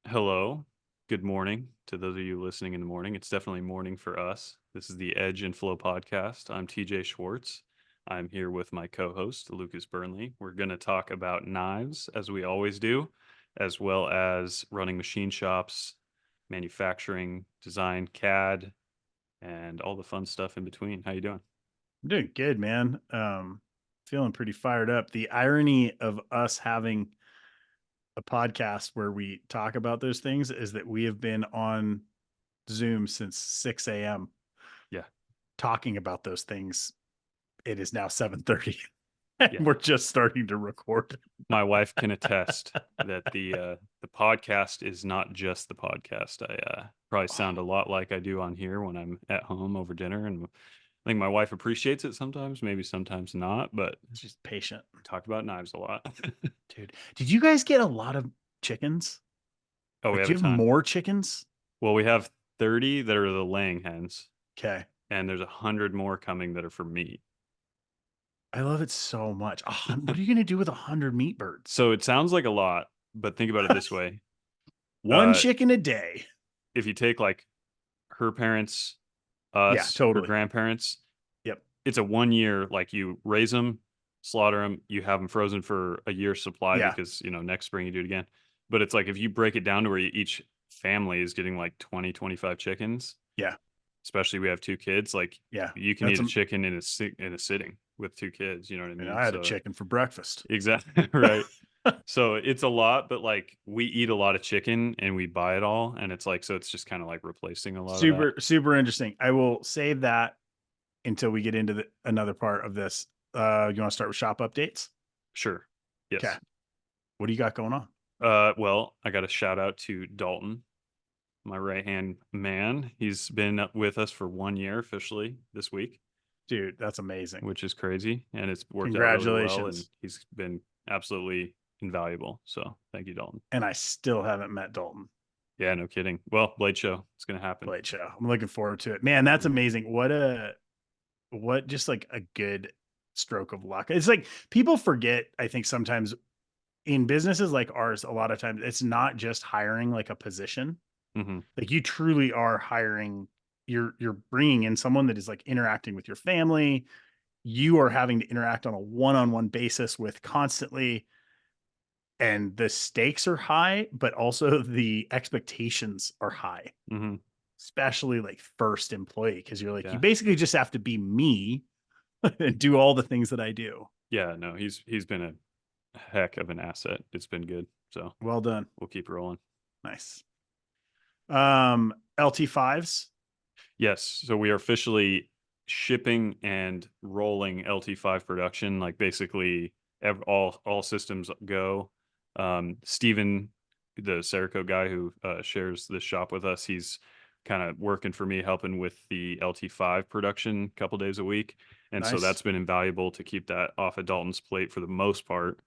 Hello. Good morning to those of you listening in the morning. It's definitely morning for us. This is the Edge and Flow podcast. I'm TJ Schwartz. I'm here with my co host, Lucas Burnley. We're going to talk about knives, as we always do, as well as running machine shops, manufacturing, design, CAD, and all the fun stuff in between. How you doing? I'm doing good, man. Feeling pretty fired up. The irony of us having a podcast where we talk about those things is that we have been on Zoom since 6 a.m. Yeah. talking about those things. It is now 7:30 and Yeah. we're just starting to record. My wife can attest that the podcast is not just the podcast. I probably sound a lot like I do on here when I'm at home over dinner, and I think my wife appreciates it sometimes, maybe sometimes not, but She's patient. talk about knives a lot. Dude. Did you guys get a lot of chickens? Oh, we Like, have do a you have ton. more chickens? Well, we have 30 that are the laying hens, Okay. and there's 100 more coming that are for meat. I love it so much. What are you going to do with 100 meat birds? So it sounds like a lot, but think about it this way. One Uh, chicken a day. if you take like her parents, Yeah, us, her totally. grandparents, Yep. it's a 1 year, like you raise them, slaughter them, you have them frozen for a year's supply Yeah. because, next spring you do it again. But it's like if you break it down to where each family is getting like 20, 25 chickens, Yeah. especially we have two kids, like Yeah. you can That's eat a chicken in a sitting with two kids, you know what I mean? I had a So chicken for breakfast. exactly right. So it's a lot, but like we eat a lot of chicken and we buy it all, and it's like so it's just kind of like replacing a lot of that. Super, super interesting. I will save that until we get into another part of this. You want to start with shop updates? Sure. Okay. Yes. What do you got going on? Well, I got a shout out to Dalton, my right hand man. He's been with us for 1 year officially this week, Dude, that's amazing. which is crazy. And it's worked out really well. And Congratulations. he's been absolutely invaluable. So thank you, Dalton. And I still haven't met Dalton. Yeah, no kidding. Well, Blade Show, it's going to happen. Blade Show. I'm looking forward to it. Man, that's amazing. What just like a good stroke of luck. It's like people forget, I think sometimes in businesses like ours, a lot of times it's not just hiring like a position. Hmm. Like you truly are hiring, you're bringing in someone that is like interacting with your family. You are having to interact on a one-on-one basis with constantly, and the stakes are high, but also the expectations are high, Hmm. especially like first employee, because you're like, you Yeah. basically just have to be me and do all the things that I do. Yeah. No, he's been a heck of an asset. It's been good. So Well done. we'll keep rolling. Nice. LT5s. Yes. So we are officially shipping and rolling LT5 production. Like basically all systems go. Steven, the Serico guy who shares this shop with us, he's kind of working for me, helping with the LT5 production a couple days a week. And so Nice. that's been invaluable to keep that off of Dalton's plate for the most part.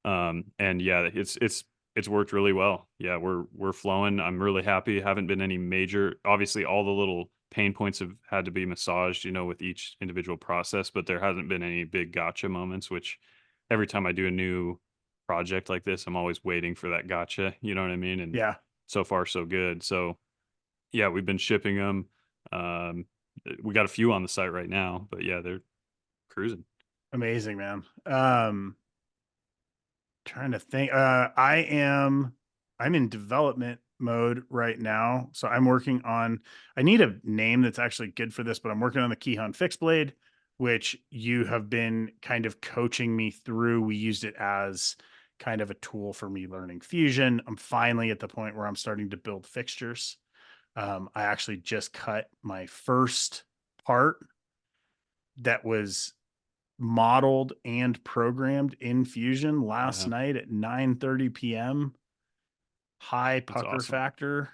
And yeah, it's worked really well. Yeah, we're flowing. I'm really happy. Haven't been any major. Obviously, all the little pain points have had to be massaged, with each individual process, but there hasn't been any big gotcha moments. Which every time I do a new project like this, I'm always waiting for that gotcha. You know what I mean? And Yeah. so far, so good. So yeah, we've been shipping them. Um, we got a few on the site right now, but yeah, they're cruising. Amazing, man. Trying to think. I'm in development mode right now. So I'm working on, I need a name that's actually good for this, but I'm working on the Keyhon fixed blade, which you have been kind of coaching me through. We used it as kind of a tool for me learning Fusion. I'm finally at the point where I'm starting to build fixtures. I actually just cut my first part that was modeled and programmed in Fusion last Yeah, night at 9:30 p.m. High that's pucker awesome. factor.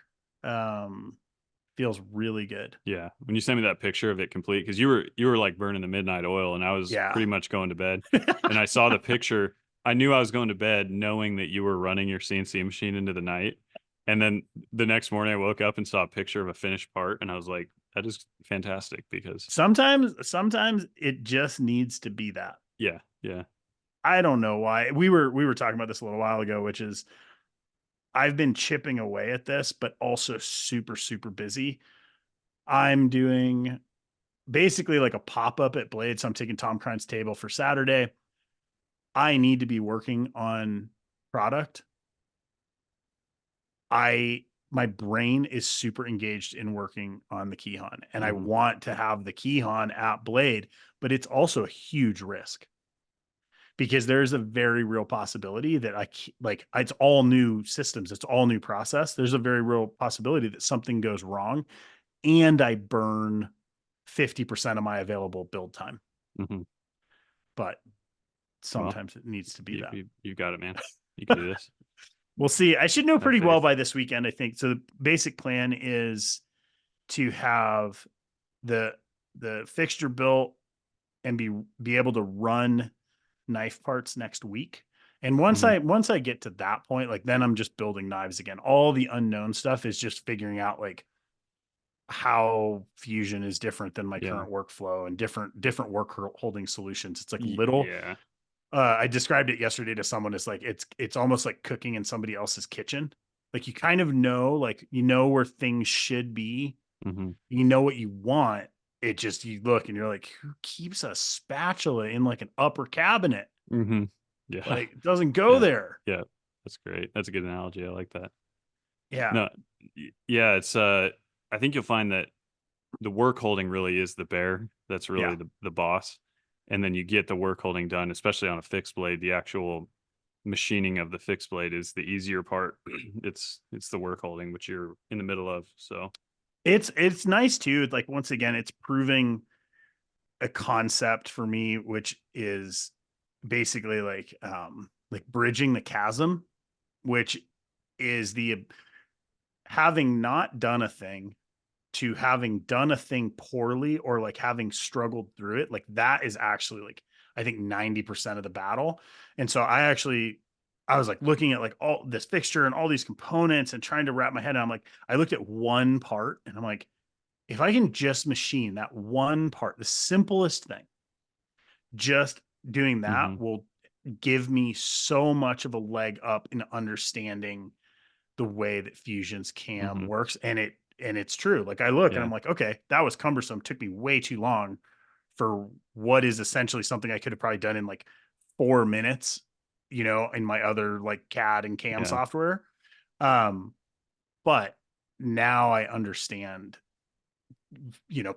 Feels really good. Yeah, when you sent me that picture of it complete, because you were like burning the midnight oil, and I was Yeah. pretty much going to bed, and I saw the picture. I knew I was going to bed, knowing that you were running your CNC machine into the night, and then the next morning I woke up and saw a picture of a finished part, and I was like, "That is fantastic." Because Sometimes it just needs to be that. yeah, I don't know why. We were talking about this a little while ago, which is I've been chipping away at this, but also super, super busy. I'm doing basically like a pop-up at Blade. So I'm taking Tom Crine's table for Saturday. I need to be working on product. My brain is super engaged in working on the Keyhon, and I Hmm. want to have the Keyhon at Blade, but it's also a huge risk because there's a very real possibility that like it's all new systems, it's all new process. There's a very real possibility that something goes wrong and I burn 50% of my available build time. Hmm. But Well, sometimes it needs to be that. you got it, man. You can do this. We'll see. I should know Have pretty well faith. by this weekend, I think. So the basic plan is to have the the fixture built and be able to run knife parts next week. And Hmm. once I get to that point, like then I'm just building knives again. All the unknown stuff is just figuring out like how fusion is different than my Yeah. current workflow and different work holding solutions. It's like little Yeah. I described it yesterday to someone as like it's almost like cooking in somebody else's kitchen. Like you kind of know, like you know where things should be. Hmm. You know what you want. It just you look and you're like, who keeps a spatula in like an upper cabinet? Hmm. Yeah. Like it doesn't go Yeah. there. Yeah. That's great. That's a good analogy. I like that. Yeah. No, yeah, it's I think you'll find that the work holding really is the bear. That's really Yeah. the boss. And then you get the work holding done, especially on a fixed blade. The actual machining of the fixed blade is the easier part. It's the work holding, which you're in the middle of. So It's nice too. Like once again, it's proving a concept for me, which is basically like bridging the chasm, which is the having not done a thing to having done a thing poorly or like having struggled through it. Like that is actually like I think 90% of the battle. And so I was like looking at like all this fixture and all these components and trying to wrap my head. And I'm like, I looked at one part and I'm like, if I can just machine that one part, the simplest thing, just doing hmm. that will give me so much of a leg up in understanding the way that Fusion's cam Hmm. works. And it's true. Like I look and Yeah. I'm like, okay, that was cumbersome. Took me way too long for what is essentially something I could have probably done in like 4 minutes, in my other like CAD and cam Yeah. software. Um, but now I understand, you know,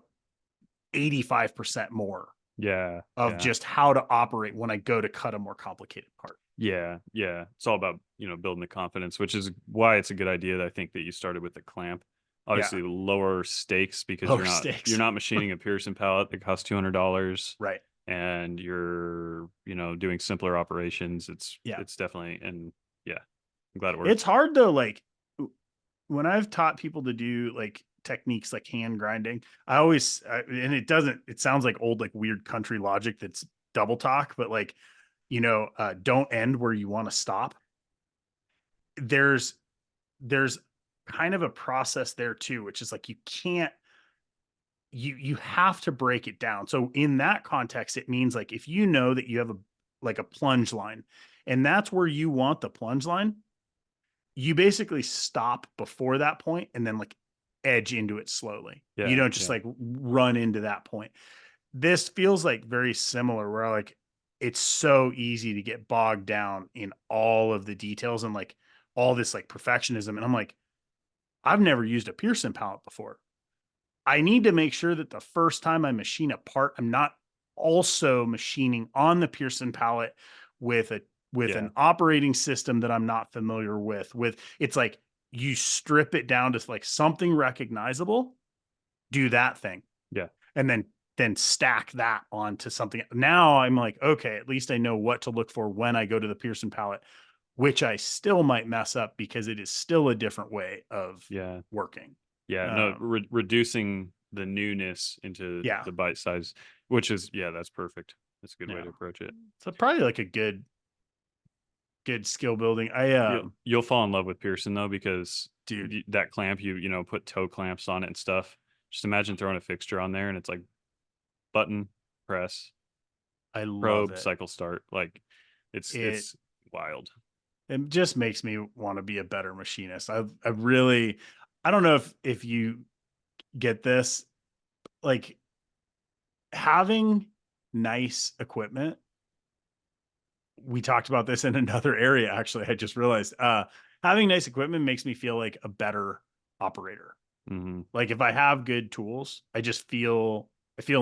85% more Yeah. of Yeah. just how to operate when I go to cut a more complicated part. Yeah, yeah. It's all about, building the confidence, which is why it's a good idea that I think that you started with the clamp. Yeah. Obviously, lower stakes because Lower you're stakes. not machining a Pearson pallet that costs $200 Right. and you're, doing simpler operations. It's Yeah. it's definitely and yeah, I'm glad it It's works. hard though. Like when I've taught people to do like techniques like hand grinding, and it sounds like old, like weird country logic that's double talk, but like, don't end where you want to stop. There's, there's kind of a process there too, which is like, you have to break it down. So in that context, it means like, if you know that you have like a plunge line and that's where you want the plunge line, you basically stop before that point and then like edge into it slowly. You Yeah, don't just yeah, like run into that point. This feels like very similar where like it's so easy to get bogged down in all of the details and like all this like perfectionism. And I'm like, I've never used a Pearson palette before. I need to make sure that the first time I machine a part, I'm not also machining on the Pearson palette with a with yeah, an operating system that I'm not familiar with. With it's like you strip it down to like something recognizable, do that thing, yeah, and then stack that onto something. Now I'm like, okay, at least I know what to look for when I go to the Pearson palette, which I still might mess up because it is still a different way of yeah, working. yeah. No, Um, reducing the newness into yeah, the bite size, which is yeah, that's perfect. That's a good way yeah. to approach it. So probably like a good skill building. I You'll fall in love with Pearson though because dude, that clamp put toe clamps on it and stuff. Just imagine throwing a fixture on there and it's like button press I love probe it. cycle start like it's It it's wild. it just makes me want to be a better machinist. I really, I don't know if you get this, like having nice equipment. We talked about this in another area. Actually, I just realized, having nice equipment makes me feel like a better operator. Mhm. Like if I have good tools, I feel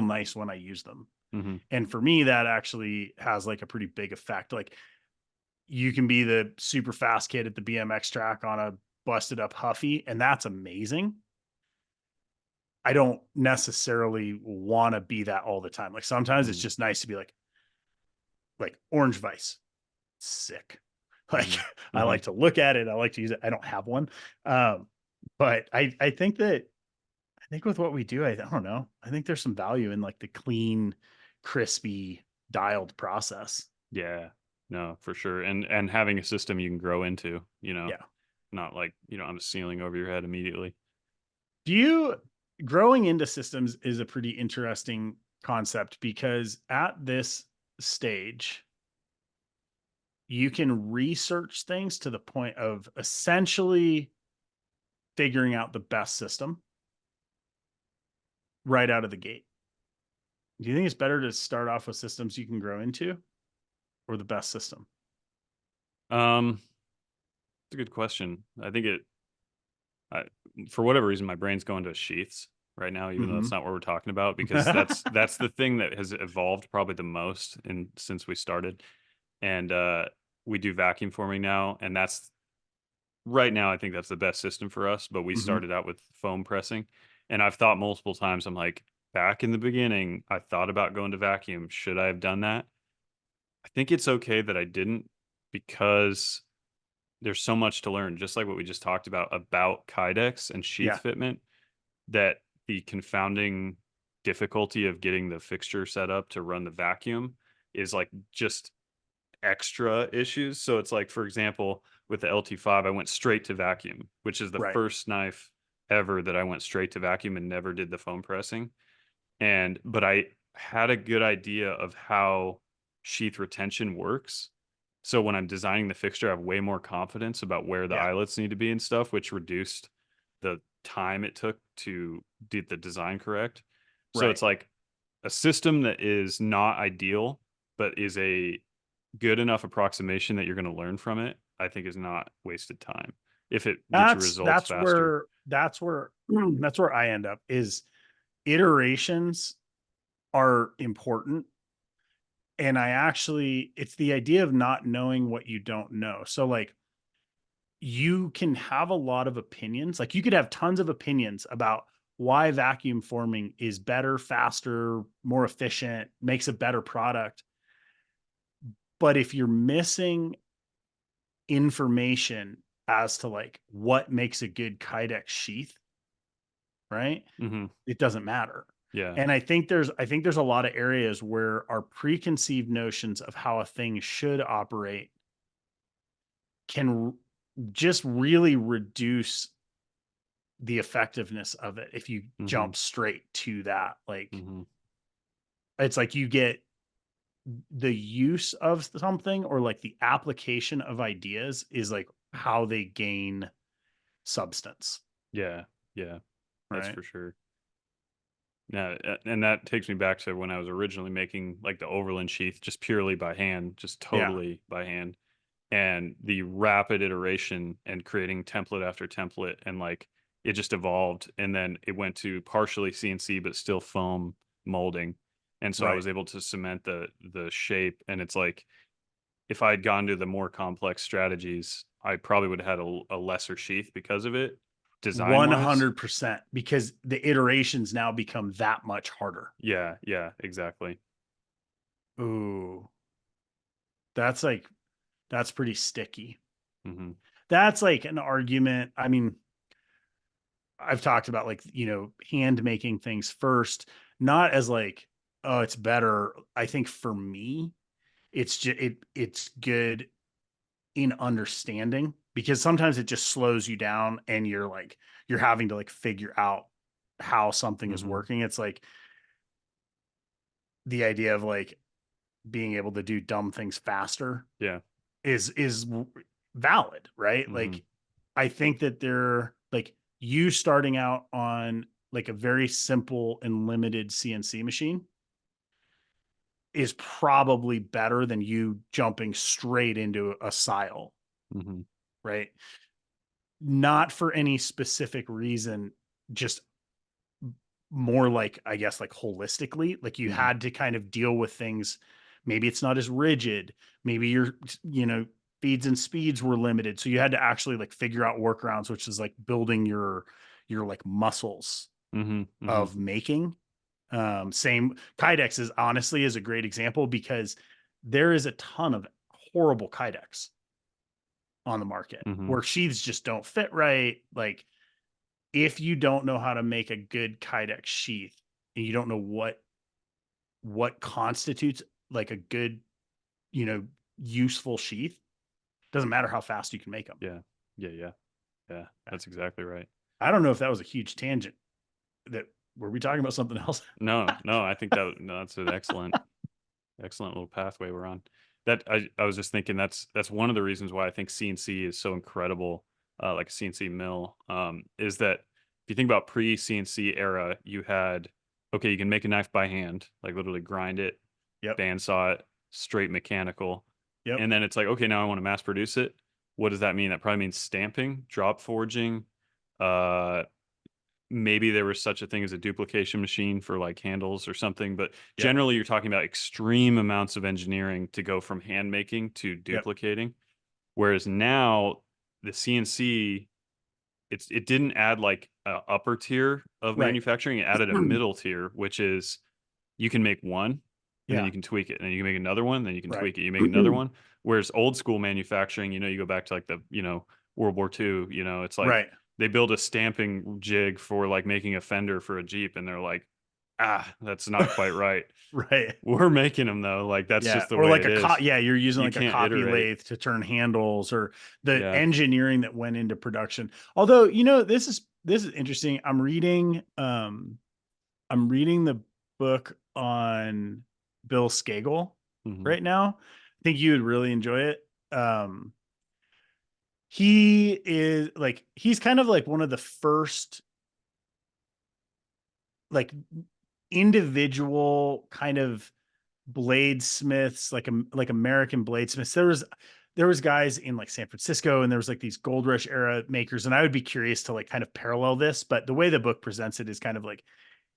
nice when I use them. Mhm. And for me, that actually has like a pretty big effect. Like you can be the super fast kid at the BMX track on a busted up Huffy, and that's amazing. I don't necessarily want to be that all the time. Like sometimes it's Mhm. just nice to be like orange vice, sick. Like Mhm. I like Mhm. to look at it. I like to use it. I don't have one. Um, but I think that I think with what we do, I don't know. I think there's some value in like the clean, crispy, dialed process. Yeah. No, for sure. And having a system you can grow into, Yeah. not like, on a ceiling over your head immediately. Do you growing into systems is a pretty interesting concept because at this stage, you can research things to the point of essentially figuring out the best system right out of the gate. Do you think it's better to start off with systems you can grow into or the best system? Um, it's a good question. I think I, for whatever reason, my brain's going to sheaths right now, even though Hmm. that's not what we're talking about, because that's the thing that has evolved probably the most in since we started. And we do vacuum forming now, and that's right now. I think that's the best system for us. But we Hmm. started out with foam pressing, and I've thought multiple times. I'm like, back in the beginning, I thought about going to vacuum. Should I have done that? I think it's okay that I didn't because there's so much to learn, just like what we just talked about kydex and sheath Yeah. fitment, that the confounding difficulty of getting the fixture set up to run the vacuum is like just extra issues. So it's like, for example, with the LT5, I went straight to vacuum, which is the Right. first knife ever that I went straight to vacuum and never did the foam pressing. But I had a good idea of how sheath retention works. So when I'm designing the fixture, I have way more confidence about where the Yeah. eyelets need to be and stuff, which reduced the time it took to get the design correct. So Right. it's like a system that is not ideal, but is a good enough approximation that you're going to learn from it, I think is not wasted time if it gets you results That's faster. where that's where I end up is iterations are important. And I actually it's the idea of not knowing what you don't know. So like you can have a lot of opinions. Like you could have tons of opinions about why vacuum forming is better, faster, more efficient, makes a better product. But if you're missing information as to like what makes a good kydex sheath, right? Hmm. It doesn't matter. Yeah. And I think there's a lot of areas where our preconceived notions of how a thing should operate can just really reduce the effectiveness of it if you Hmm. jump straight to that. Like Hmm. it's like you get the use of something or like the application of ideas is like how they gain substance, Yeah. Yeah. That's right? for sure. Yeah, and that takes me back to when I was originally making like the Overland sheath just purely by hand, just Yeah, totally by hand. And the rapid iteration and creating template after template, and like it just evolved, and then it went to partially CNC but still foam molding. And so I right. was able to cement the shape, and it's like if I had gone to the more complex strategies, I probably would have had a lesser sheath because of it, design wise. 100% because the iterations now become that much harder. Yeah, yeah, exactly. Ooh, that's like that's pretty sticky. Hmm. That's like an argument. I mean, I've talked about like, hand making things first, not as like, oh, it's better. I think for me, it's good in understanding because sometimes it just slows you down and you're having to like figure out how something is Hmm. working. It's like the idea of like being able to do dumb things faster Yeah. is valid, right? Mhm. Like, I think that they're like you starting out on like a very simple and limited CNC machine is probably better than you jumping straight into a sile, Mhm. right? Not for any specific reason, just more like, I guess, like holistically, like you Mhm. had to kind of deal with things. Maybe it's not as rigid. Maybe feeds and speeds were limited. So you had to actually like figure out workarounds, which is like building your like muscles Mhm. Mhm. of making. Same Kydex is honestly is a great example because there is a ton of horrible Kydex on the market Mhm. where sheaths just don't fit right. Like if you don't know how to make a good Kydex sheath and you don't know what constitutes like a good, you know, useful sheath, doesn't matter how fast you can make them. Yeah. Yeah, yeah. Yeah. That's exactly right. I don't know if that was a huge tangent. That were we talking about something else? No, no, I think that no, that's an excellent little pathway we're on. That I was just thinking that's one of the reasons why I think CNC is so incredible, like a CNC mill, is that if you think about pre-CNC era, you had, okay, you can make a knife by hand, like literally grind it, Yep. bandsaw it, straight mechanical. Yep. And then it's like, okay, now I want to mass produce it. What does that mean? That probably means stamping, drop forging, uh, maybe there was such a thing as a duplication machine for like handles or something, but Yep. generally you're talking about extreme amounts of engineering to go from hand making to Yep. duplicating. Whereas now the CNC, it didn't add like a upper tier of Right. manufacturing, it added a middle tier, which is you can make one and then Yeah. you can tweak it, and then you can make another one, then you can Right. tweak it, you make another one. Whereas old school manufacturing, you go back to like the, World War II, it's like Right. they build a stamping jig for like making a fender for a Jeep, and they're like, ah, that's not quite right. Right. We're making them though, like that's Yeah, just the or way like it is. yeah, you're using You like a can't copy iterate. lathe to turn handles or the Yeah. engineering that went into production. Although, this is interesting. I'm reading the book on Bill Skagel Hmm. right now. I think you would really enjoy it. Um, he is like he's kind of like one of the first like individual kind of bladesmiths, like American bladesmiths. There was guys in like San Francisco and there was like these gold rush era makers. And I would be curious to like kind of parallel this, but the way the book presents it is kind of like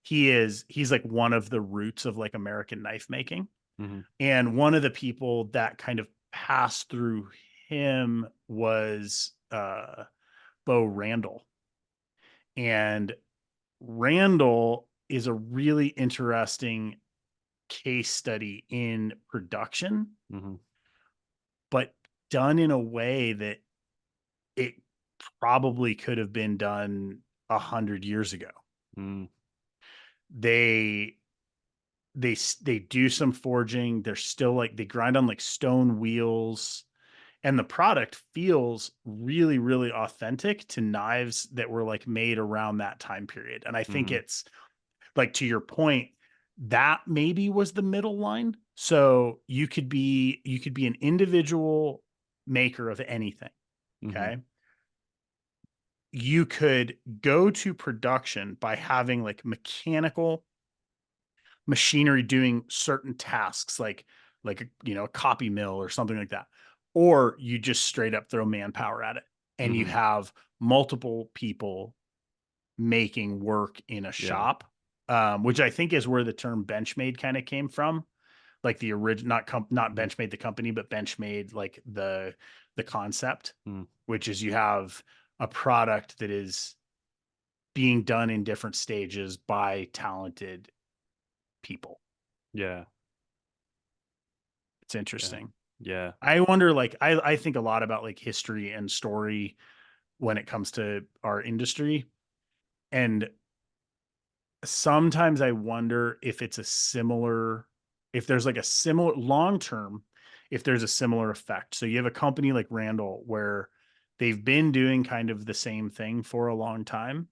he's like one of the roots of like American knife making. Hmm. And one of the people that kind of passed through him was Bo Randall. And Randall is a really interesting case study in production, Hmm. but done in a way that it probably could have been done 100 years ago. Mm. They they do some forging. They're still like they grind on like stone wheels, and the product feels really, really authentic to knives that were like made around that time period. And I think Hmm. it's like to your point, that maybe was the middle line. So you could be an individual maker of anything. Hmm. Okay. You could go to production by having like mechanical machinery doing certain tasks like a copy mill or something like that. Or you just straight up throw manpower at it and you Hmm. have multiple people making work in a Yeah. shop, which I think is where the term Benchmade kind of came from. Like the original, not Hmm. Benchmade the company, but Benchmade like the concept, Mm. which is you have a product that is being done in different stages by talented people. Yeah. It's Yeah. interesting. Yeah. I wonder, like, I think a lot about like history and story when it comes to our industry. And sometimes I wonder if if there's like a similar long term, if there's a similar effect. So you have a company like Randall where they've been doing kind of the same thing for a long time.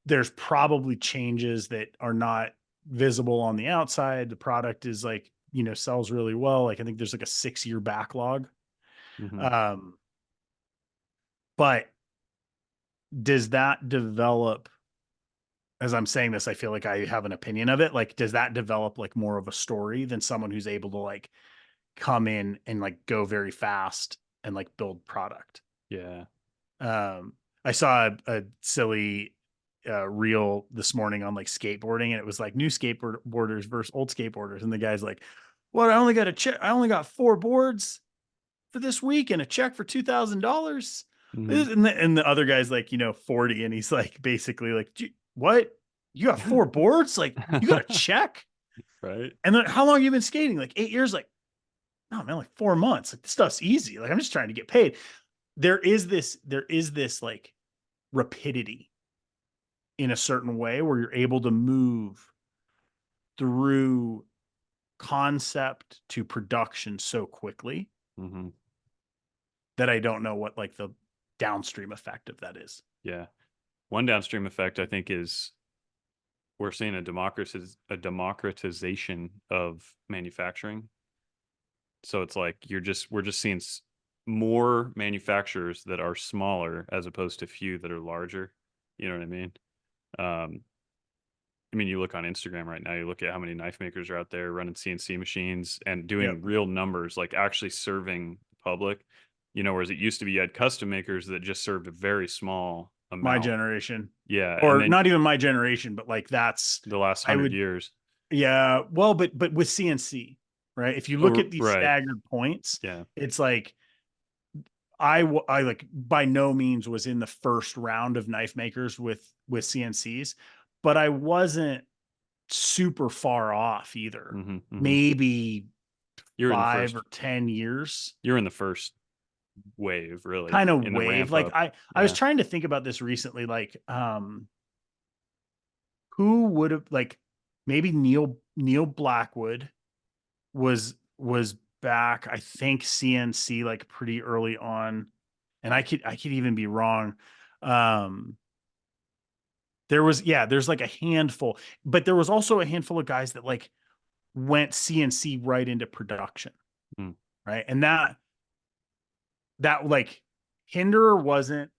There's probably changes that are not visible on the outside. The product is like, sells really well. Like I think there's like a 6-year backlog. Mhm. Um, but does that develop, as I'm saying this, I feel like I have an opinion of it. Like, does that develop like more of a story than someone who's able to like come in and like go very fast and like build product? Yeah. Um, I saw a silly reel this morning on like skateboarding, and it was like new skateboarders versus old skateboarders, and the guy's like, "What? I only got a check. I only got 4 boards for this week and a check for $2,000." Mhm. And the other guy's like, 40, and he's like, basically like, "What? You got 4 boards? Like, you got a check?" Right? And then, "How long you been skating?" Like 8 years. Like, no, man, like 4 months. Like, this stuff's easy. Like, I'm just trying to get paid. There is this like rapidity in a certain way where you're able to move through concept to production so quickly Mhm. that I don't know what like the downstream effect of that is. Yeah. One downstream effect I think is we're seeing a democratization of manufacturing. So it's like we're just seeing more manufacturers that are smaller as opposed to few that are larger. You know what I mean? Um, I mean, you look on Instagram right now, you look at how many knife makers are out there running CNC machines and Yep. doing real numbers, like actually serving the public. You know, whereas it used to be you had custom makers that just served a very small My amount. generation, Yeah, and or then not even my generation, but like that's, the last I 100 would, years. yeah, well, but with CNC, right? If you look Oh, at these right. staggered points, Yeah. it's like I like by no means was in the first round of knife makers with CNCs, but I wasn't super far off either. Hmm. Hmm. Maybe You're in the 5 or 10 years you're in the first wave, really, kind of in the wave. ramp Like up. I was Yeah. trying to think about this recently, like who would have like maybe Neil Blackwood was back, I think CNC like pretty early on, and I could even be wrong. Um there's like a handful, but there was also a handful of guys that like went CNC right into production, Mm. right? And that like Hinderer wasn't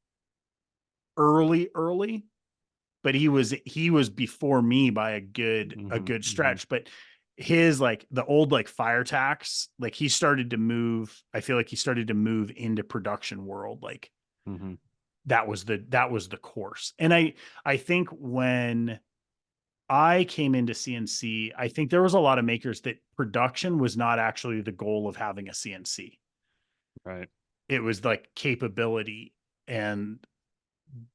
early, but he was before me by a Mhm, good mhm, stretch. But his like the old like fire tax, like he started to move. I feel like he started to move into production world. Like mhm. that was the course. And I think when I came into CNC, I think there was a lot of makers that production was not actually the goal of having a CNC. Right. It was like capability and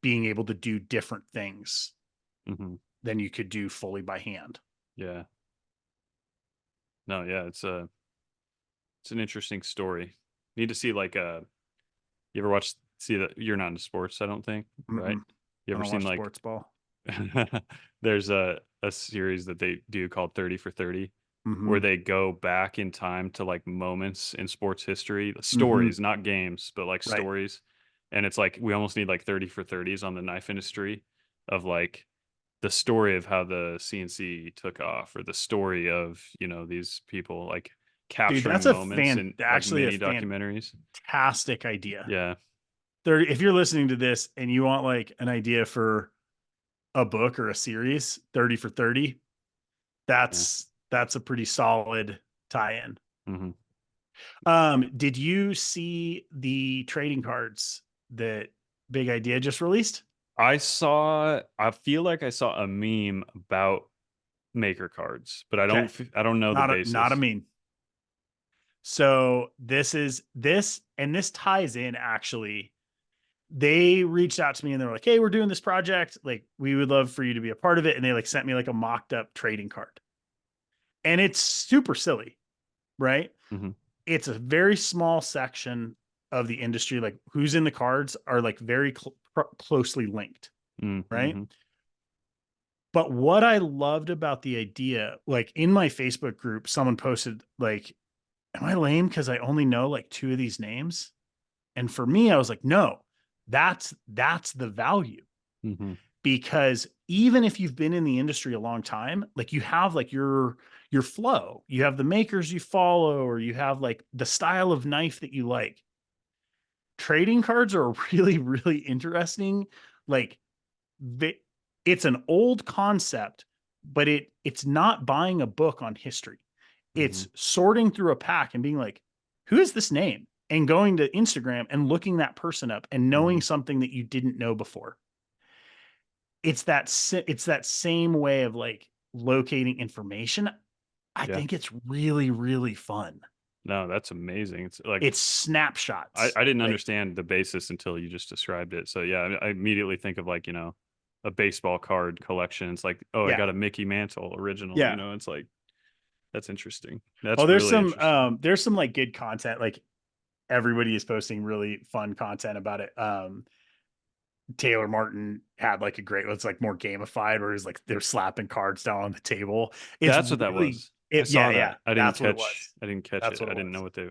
being able to do different things Mhm. than you could do fully by hand. Yeah. No, yeah, it's an interesting story. Need to see like you ever watch see that you're not into sports, I don't think, right? Mm-mm. You I ever don't seen watch like sports ball. there's a series that they do called 30 for 30 where Mm-hmm. they go back in time to like moments in sports history, Mm-hmm. stories, not games, but like Right. stories. And it's like we almost need like 30 for 30s on the knife industry of like the story of how the CNC took off or the story of, these people like Dude, that's capturing a moments in like actually a mini documentaries. fantastic idea. Yeah. If you're listening to this and you want like an idea for a book or a series, 30 for 30, Yeah. that's a pretty solid tie-in. Hmm. Did you see the trading cards that Big Idea just released? I feel like I saw a meme about maker cards, but Okay. I don't know the Not a basis. meme. So this ties in actually. They reached out to me and they were like, "Hey, we're doing this project. Like, we would love for you to be a part of it." And they like sent me like a mocked up trading card. And it's super silly, right? Hmm. It's a very small section of the industry. Like, who's in the cards are like very closely linked, right? Mm-hmm. But what I loved about the idea, like in my Facebook group, someone posted like, "Am I lame because I only know like two of these names?" And for me, I was like, "No, that's the value." Hmm. Because even if you've been in the industry a long time, like you have like your flow, you have the makers you follow, or you have like the style of knife that you like. trading cards are really, really interesting. Like they, it's an old concept, but it's not buying a book on history. Hmm. It's sorting through a pack and being like, who is this name? And going to Instagram and looking that person up and knowing Hmm. something that you didn't know before. It's that same way of like locating information. I Yeah. think it's really, really fun. No, that's amazing. It's like It's snapshots. I didn't Like, understand the basis until you just described it. So yeah, I immediately think of like, a baseball card collection. It's like, oh, I yeah, got a Mickey Mantle original, yeah. it's like that's interesting. Oh, That's really interesting. there's some like good content. Like everybody is posting really fun content about it. Taylor Martin had like a great, it's like more gamified where he's like they're slapping cards down on the table. It's That's what that really was. I it, yeah, saw yeah. that. I didn't That's what it catch was. I didn't catch That's it. what I it didn't know was. what they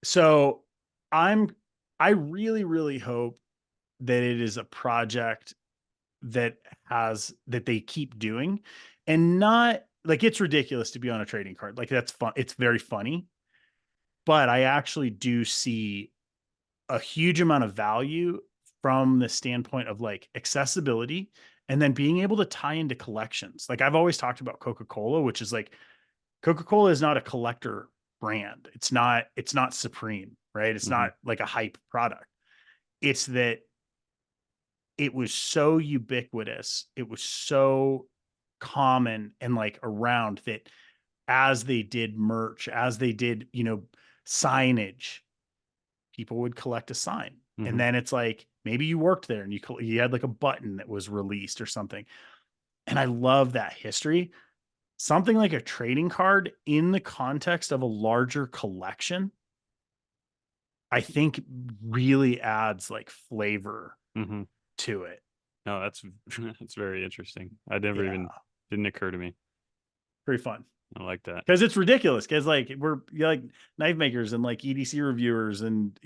So I'm I really, really hope that it is a project that they keep doing and not like it's ridiculous to be on a trading card. Like that's fun. It's very funny, but I actually do see a huge amount of value from the standpoint of like accessibility and then being able to tie into collections. Like I've always talked about Coca-Cola, which is like Coca-Cola is not a collector brand. It's not supreme, right? It's hmm not like a hype product. It's that it was so ubiquitous. It was so common and like around that as they did merch, as they did, signage, people would collect a sign. And hmm then it's like maybe you worked there and you had like a button that was released or something. And I love that history. Something like a trading card in the context of a larger collection, I think really adds like flavor hmm to it. No, that's that's very interesting. I never Yeah, even didn't occur to me. pretty fun. I like that. Because it's ridiculous. Because like we're like knife makers and like EDC reviewers and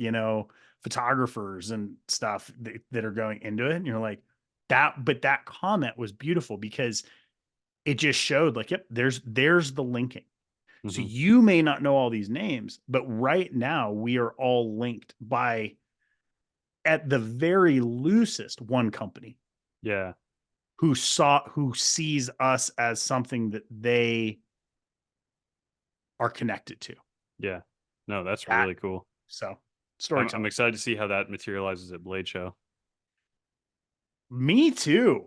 photographers and stuff that are going into it. And you're like that, but that comment was beautiful because it just showed like, yep, there's the linking. So Hmm. you may not know all these names, but right now we are all linked by at the very loosest one company Yeah. who sees us as something that they are connected to. Yeah. No, that's That really cool. so I'm storytelling. excited to see how that materializes at Blade Show. Me too.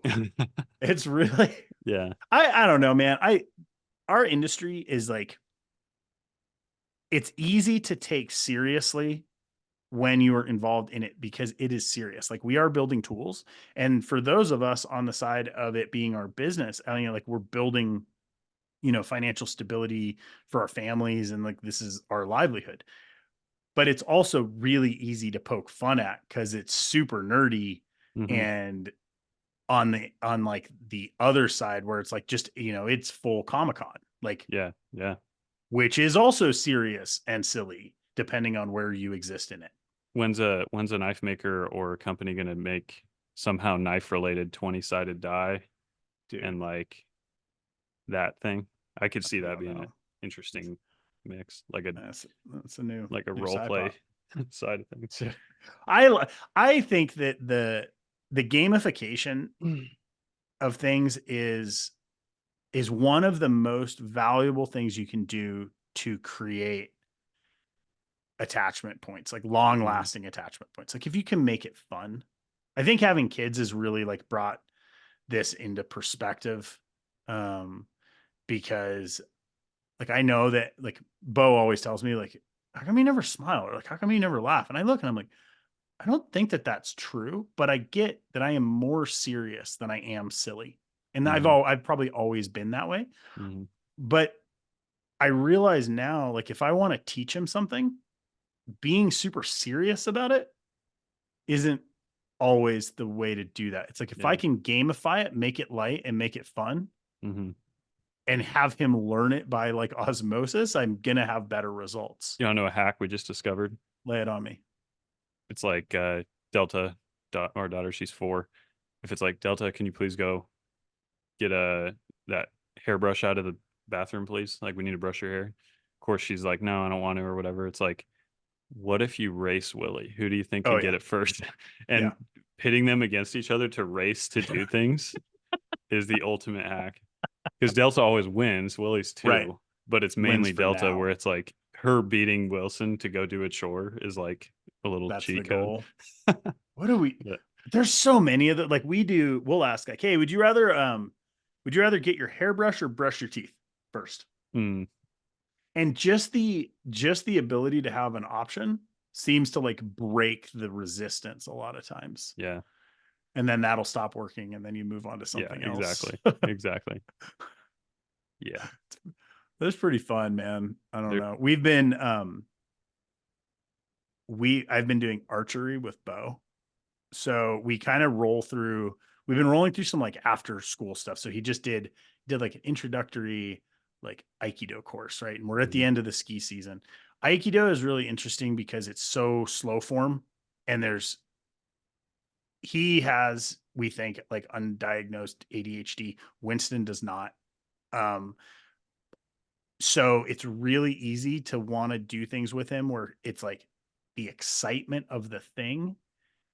It's really Yeah. I don't know, man. Our industry is like it's easy to take seriously when you are involved in it because it is serious. Like we are building tools. And for those of us on the side of it being our business, I mean, like we're building, financial stability for our families and like this is our livelihood. But it's also really easy to poke fun at because it's super nerdy Hmm. and on like the other side where it's like just it's full comic-con like Yeah. Yeah. which is also serious and silly depending on where you exist in it. When's a knife maker or a company gonna make somehow knife related 20-sided die Dude, and like that thing? I could see I that don't being an know. interesting mix, like a That's a new like a new role sci-fi. play side of things. So, I think that the gamification of things is one of the most valuable things you can do to create attachment points, like long Hmm. lasting attachment points. Like if you can make it fun, I think having kids has really like brought this into perspective. Um, because like I know that like Bo always tells me like, how come you never smile or like how come you never laugh? And I look and I'm like, I don't think that that's true, but I get that I am more serious than I am silly. And Hmm. I've probably always been that way. Hmm. But I realize now, like if I want to teach him something, being super serious about it isn't always the way to do that. It's like if I Yeah. can gamify it, make it light and make it fun Hmm. and have him learn it by like osmosis, I'm gonna have better results. You don't know a hack we just discovered? Lay it on me. It's like Delta, our daughter, she's 4. If it's like Delta, can you please go get that hairbrush out of the bathroom, please? Like we need to brush your hair. Of course, she's like, no, I don't want to, or whatever. It's like what if you race Willie? Who do you think Oh can get yeah. it first? Yeah. And pitting them against each other to race to do things is the ultimate hack. Because Delta always wins, Willie's Right. too, but it's Wins mainly for Delta now. where it's like her beating Wilson to go do a chore is like a little That's the cheat code. goal. What do we, But there's so many of the, like we'll ask like, hey, would you rather get your hair brushed or brush your teeth first? mm, And just the ability to have an option seems to like break the resistance a lot of times. yeah, And then that'll stop working and then you move on to yeah, something else. exactly. Exactly. Yeah. That's pretty fun, man. I don't There, know. I've been doing archery with Bo. So we kind of we've been rolling through some like after school stuff. So he just did like an introductory like Aikido course, right? And we're at the mhm, end of the ski season. Aikido is really interesting because it's so slow form and he has, we think, like undiagnosed ADHD. Winston does not. Um, so it's really easy to want to do things with him where it's like the excitement of the thing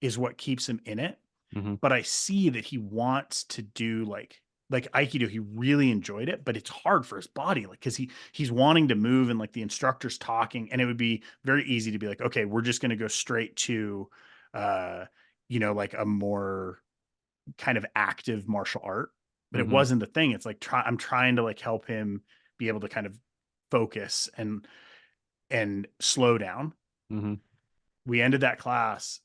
is what keeps him in it. mhm, But I see that he wants to do like Aikido. He really enjoyed it, but it's hard for his body, like because he's wanting to move and like the instructor's talking, and it would be very easy to be like, okay, we're just going to go straight to, uh, like a more kind of active martial art. But it mhm, wasn't the thing. It's like I'm trying to like help him be able to kind of focus and slow down. mhm, We ended that class.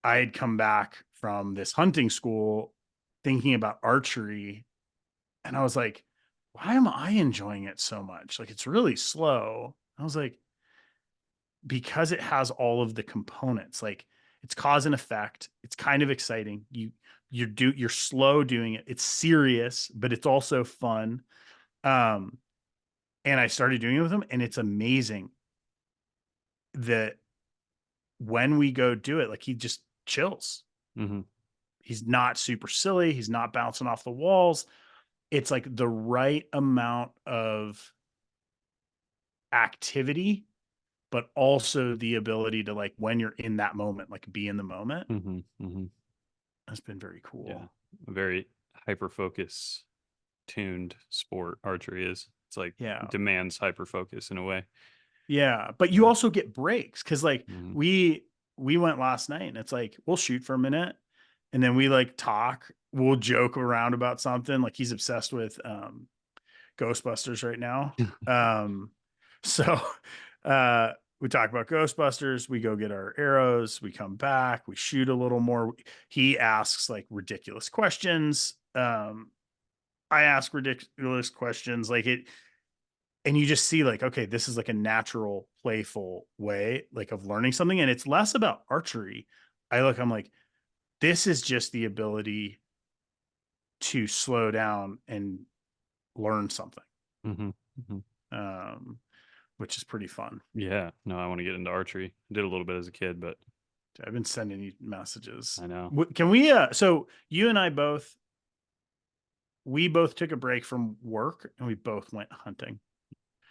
I had come back from this hunting school thinking about archery, and I was like, why am I enjoying it so much? Like it's really slow. I was like, because it has all of the components. Like it's cause and effect. It's kind of exciting. You're slow doing it. It's serious, but it's also fun. Um, and I started doing it with him, and it's amazing that when we go do it, like he just chills. mhm, He's not super silly. He's not bouncing off the walls. It's like the right amount of activity, but also the ability to like when you're in that moment, like be in the moment. mhm, mhm. That's been very Yeah. cool. A very hyper focus tuned sport archery is. It's like Yeah. demands hyper focus in a way. Yeah. But you But also get breaks because like mhm. we went last night and it's like we'll shoot for a minute and then we like talk. We'll joke around about something. Like he's obsessed with Ghostbusters right now. Um, so uh, we talk about Ghostbusters. We go get our arrows. We come back. We shoot a little more. He asks like ridiculous questions. I ask ridiculous questions. Like it, and you just see like, okay, this is like a natural, playful way like of learning something, and it's less about archery. I'm like, this is just the ability to slow down and learn something. Mhm, mhm. Um, which is pretty fun. Yeah. No, I want to get into archery. Did a little bit as a kid, but I've been sending you messages. I know Can we? So you and I both, we both took a break from work and we both went hunting.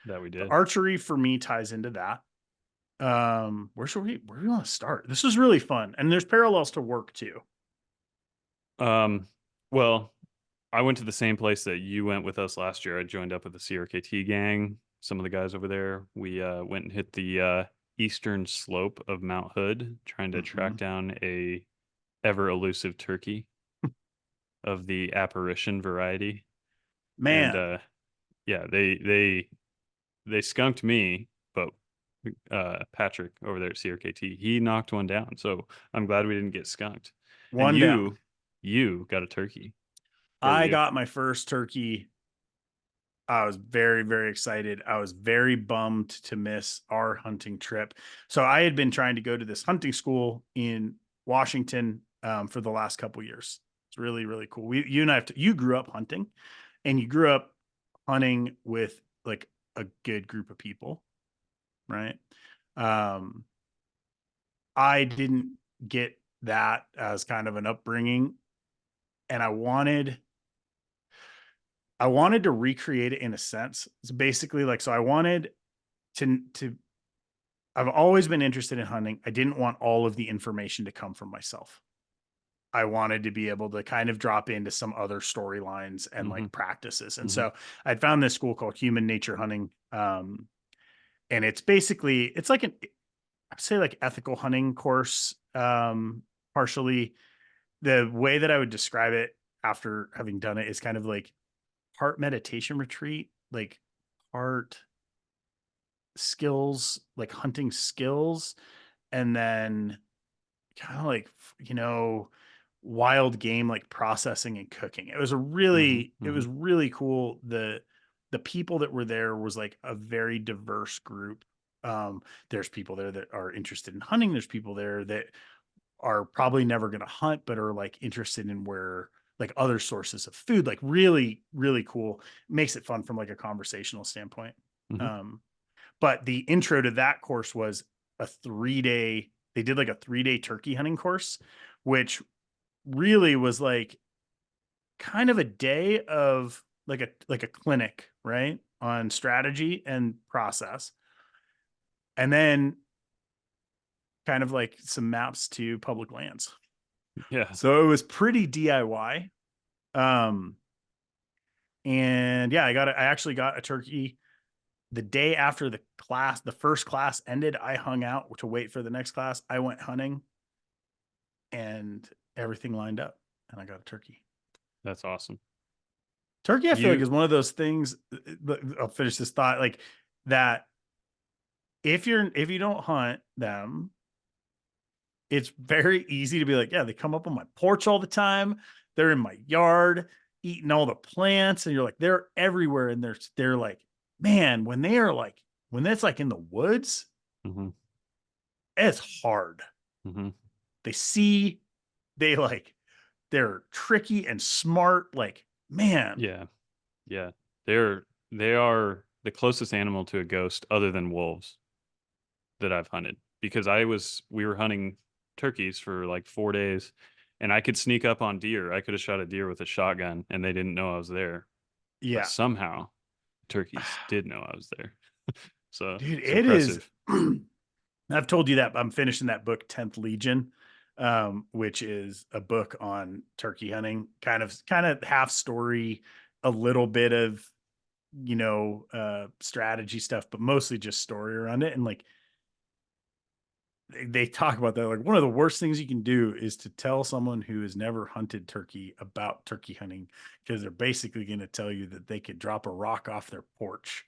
that we The did. archery for me ties into that. Where do we want to start? This is really fun, and there's parallels to work too. Um, well, I went to the same place that you went with us last year. I joined up with the CRKT gang. Some of the guys over there. We went and hit the eastern slope of Mount Hood, trying to track Mm-hmm. down a ever elusive turkey of the apparition variety. And Man, yeah, they skunked me, but Patrick over there at CRKT, he knocked one down. So I'm glad we didn't get skunked. And one down. you got a turkey. Go I you. got my first turkey. I was very, very excited. I was very bummed to miss our hunting trip. So I had been trying to go to this hunting school in Washington for the last couple years. It's really, really cool. You and I you grew up hunting, and you grew up hunting with like a good group of people, right? Um, I didn't get that as kind of an upbringing, and I wanted to recreate it in a sense. It's basically like, so I wanted to I've always been interested in hunting. I didn't want all of the information to come from myself. I wanted to be able to kind of drop into some other storylines and Mhm. like practices. And Mhm. so I'd found this school called Human Nature Hunting. And it's basically, it's like I'd say like ethical hunting course. Partially the way that I would describe it after having done it is kind of like part meditation retreat, like part skills, like hunting skills, and then kind of like, wild game, like processing and cooking. Mhm. It was Mhm. really cool. The people that were there was like a very diverse group. There's people there that are interested in hunting. There's people there that are probably never going to hunt, but are like interested in where like other sources of food, like really, really cool. Makes it fun from like a conversational standpoint. Mhm. Um, but the intro to that course was a 3 day, they did like a 3 day turkey hunting course, which really was like kind of a day of like a clinic, right? On strategy and process. And then kind of like some maps to public lands. Yeah. So it was pretty DIY. Um, and yeah, I actually got a turkey the day after the first class ended. I hung out to wait for the next class. I went hunting and everything lined up and I got a turkey. That's awesome. Turkey, I feel like You is one of those things. I'll finish this thought like that. If you don't hunt them, it's very easy to be like, yeah, they come up on my porch all the time. They're in my yard eating all the plants, and you're like, they're everywhere. And they're like, man, when that's like in the woods, Mhm. it's hard. Mhm. They see, they like, they're tricky and smart. Like, man, Yeah. Yeah. They are the closest animal to a ghost other than wolves that I've hunted because we were hunting turkeys for like 4 days and I could sneak up on deer. I could have shot a deer with a shotgun and they didn't know I was there. But yeah, somehow turkeys did know I was there. So dude, it's it is. impressive. I've told you that I'm finishing that book, 10th Legion, which is a book on turkey hunting, kind of half story, a little bit of, strategy stuff, but mostly just story around it. And like they talk about that. Like one of the worst things you can do is to tell someone who has never hunted turkey about turkey hunting, because they're basically going to tell you that they could drop a rock off their porch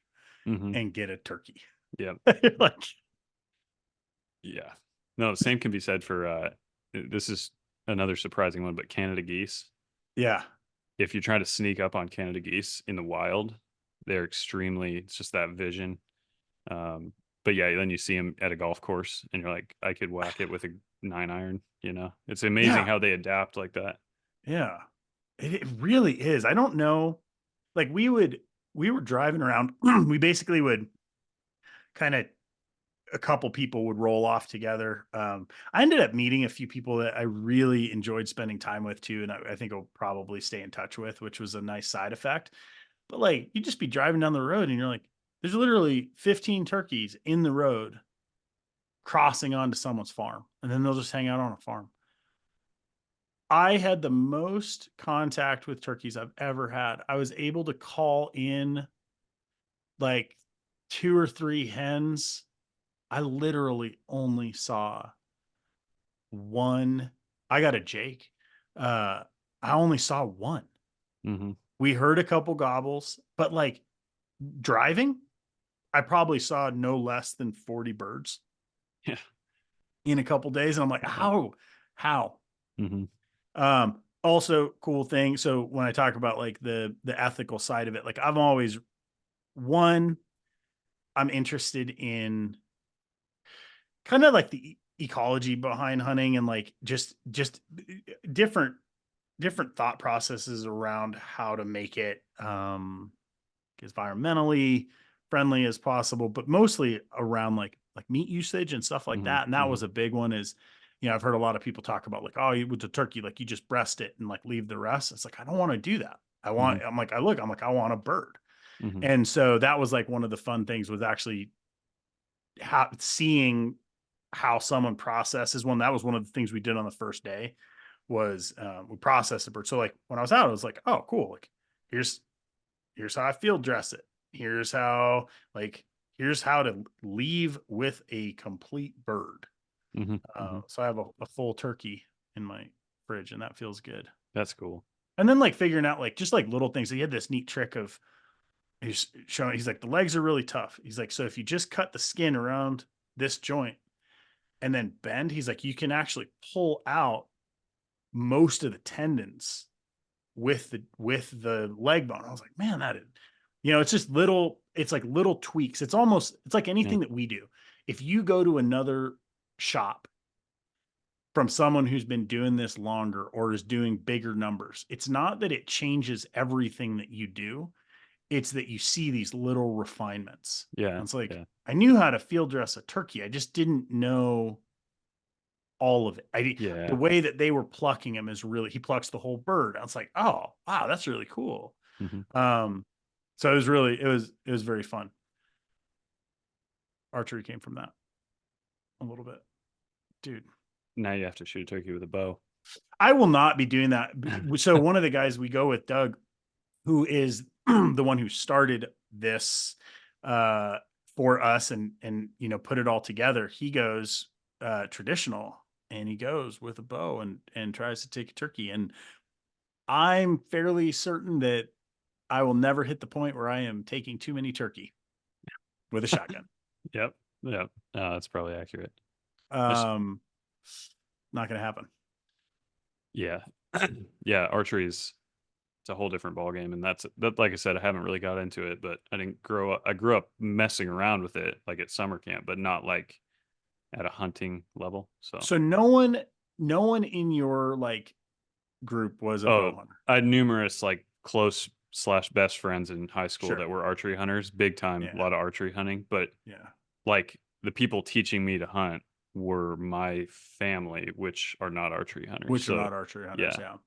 Mhm. and get a turkey. Yeah. Like, Yeah. No, the same can be said for this is another surprising one, but Canada geese. yeah. If you try to sneak up on Canada geese in the wild, it's just that vision. Um, but yeah, then you see them at a golf course and you're like, I could whack it with a 9 iron, you know? It's amazing Yeah. how they adapt like that. Yeah. It really is. I don't know. Like we were driving around. We basically would kind of a couple people would roll off together. I ended up meeting a few people that I really enjoyed spending time with too, and I think I'll probably stay in touch with, which was a nice side effect. But like you just be driving down the road and you're like, there's literally 15 turkeys in the road crossing onto someone's farm, and then they'll just hang out on a farm. I had the most contact with turkeys I've ever had. I was able to call in like 2 or 3 hens. I literally only saw 1. I got a Jake. Uh, I only saw 1. Mhm. We heard a couple gobbles, but like driving, I probably saw no less than 40 birds Yeah. in a couple days. And I'm like, Wow. how? How? Mhm. Also cool thing. So when I talk about like the ethical side of it, like I'm always one, I'm interested in kind of like the ecology behind hunting and like just different thought processes around how to make it environmentally friendly as possible, but mostly around like meat usage and stuff like Mhm. that. And that was Mhm. a big one. Is I've heard a lot of people talk about like, oh, with the turkey, like you just breast it and like leave the rest. It's like I don't want to do that. Mhm. I'm like I want a bird. Mhm. And so that was like one of the fun things was actually how seeing how someone processes one. That was one of the things we did on the first day was we processed the bird. So like when I was out, I was like, oh, cool. Like here's here's how I field dress it. Here's how like here's how to leave with a complete bird. Mhm, mhm. So I have a full turkey in my fridge, and that feels good. That's cool. And then like figuring out like just like little things. He had this neat trick of he's showing. He's like the legs are really tough. He's like so if you just cut the skin around this joint and then bend, he's like you can actually pull out most of the tendons with the leg bone. I was like, man, that is, it's just little, it's like little tweaks. It's almost, it's like Yeah, anything that we do. If you go to another shop from someone who's been doing this longer or is doing bigger numbers, it's not that it changes everything that you do. It's that you see these little refinements. yeah, And it's like, yeah, I knew how to field dress a turkey. I just didn't know all of it. The yeah. way that they were plucking him is really, he plucks the whole bird. I was like, oh, wow, that's really cool. Mhm. Um, so it was very fun. Archery came from that a little bit, dude. Now you have to shoot a turkey with a bow. I will not be doing that. So one of the guys we go with, Doug, who is the one who started this uh, for us and put it all together. He goes traditional, and he goes with a bow and tries to take a turkey. And I'm fairly certain that I will never hit the point where I am taking too many turkey with a shotgun. Yep, yep. That's probably accurate. Just Um, Not going to happen. yeah, yeah. Archery is it's a whole different ball game, and that. Like I said, I haven't really got into it, but I didn't grow up. I grew up messing around with it, like at summer camp, but not like at a hunting level. So, So no one in your like group was a oh, bow hunter. I had numerous like close slash best friends in high school Sure. that were archery hunters, big time, a Yeah. lot of archery hunting, but Yeah. like the people teaching me to hunt were my family, which are not archery hunters. Which are So, not archery hunters. yeah, Yeah.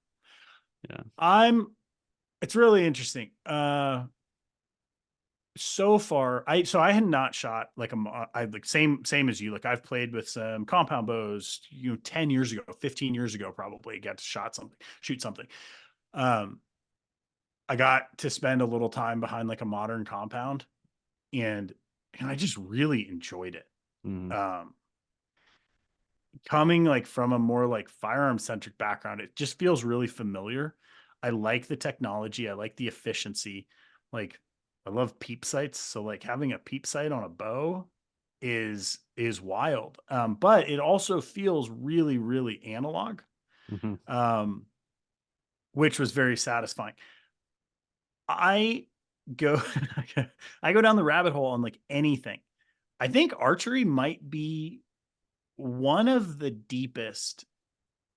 yeah. I'm It's really interesting. So far, I had not shot like I like same as you. Like I've played with some compound bows, 10 years ago, 15 years ago, probably got to shoot something. Um, I got to spend a little time behind like a modern compound and I just really enjoyed it. Mhm, Um, Coming like from a more like firearm centric background, it just feels really familiar. I like the technology. I like the efficiency. Like I love peep sights. So like having a peep sight on a bow is wild. But it also feels really, really analog. mhm. Um, which was very satisfying. I go I go down the rabbit hole on like anything. I think archery might be one of the deepest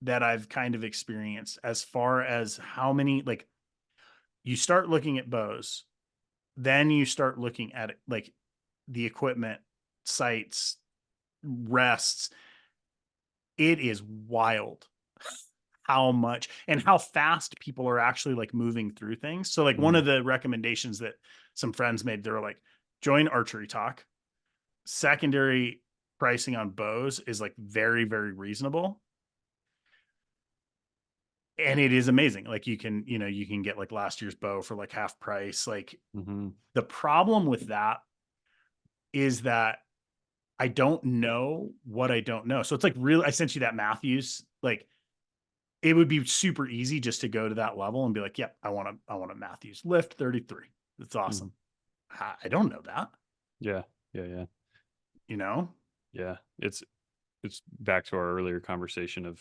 that I've kind of experienced as far as how many like you start looking at bows, then you start looking at it, like the equipment, sights, rests. It is wild how much and how fast people are actually like moving through things. So like one Mm, of the recommendations that some friends made, they were like, join Archery Talk. Secondary pricing on bows is like very, very reasonable. And it is amazing. Like you can get like last year's bow for like half price. Like mhm, the problem with that is that I don't know what I don't know. So it's like really, I sent you that Matthews. Like it would be super easy just to go to that level and be like, yep, I want a Matthews lift 33. That's mhm. awesome. I don't know that, Yeah, yeah, yeah, you know? yeah. It's back to our earlier conversation of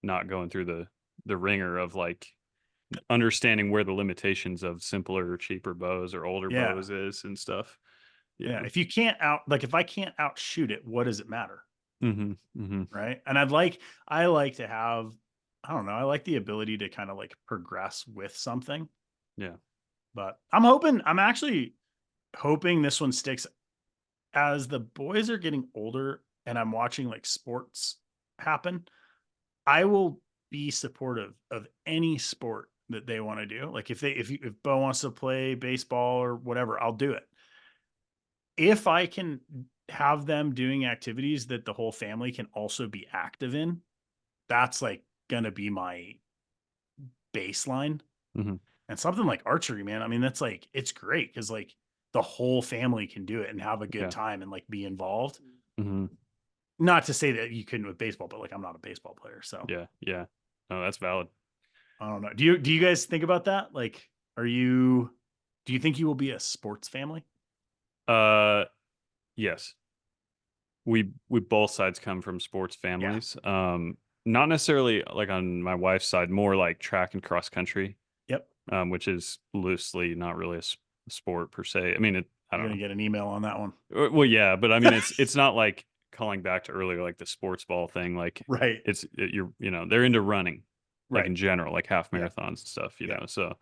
not going through the ringer of like understanding where the limitations of simpler or cheaper bows or older Yeah. bows is and stuff. Yeah. Yeah. If I can't outshoot it, what does it matter? Mhm, mhm. Right. And I like to have, I don't know, I like the ability to kind of like progress with something, Yeah. but I'm actually hoping this one sticks as the boys are getting older and I'm watching like sports happen. I will be supportive of any sport that they want to do. Like if Bo wants to play baseball or whatever, I'll do it. If I can have them doing activities that the whole family can also be active in. That's like gonna be my baseline. Hmm. And something like archery, man, I mean, that's like it's great because like the whole family can do it and have a good Yeah. time and like be involved. Hmm. Not to say that you couldn't with baseball, but like I'm not a baseball player, so Yeah. Yeah. No, that's valid. I don't know. Do you guys think about that? Like, are you do you think you will be a sports family? Uh, yes. We both sides come from sports Yeah. families. Not necessarily like on my wife's side, more like track and cross country, Yep. which is loosely not really a sport per se. I mean, I You're don't gonna know. get an email on that one. Well, yeah, but I mean, it's not like calling back to earlier, like the sports ball thing. Like Right. they're into running, like Right. in general, like half Yeah. marathons and stuff, Yeah. So,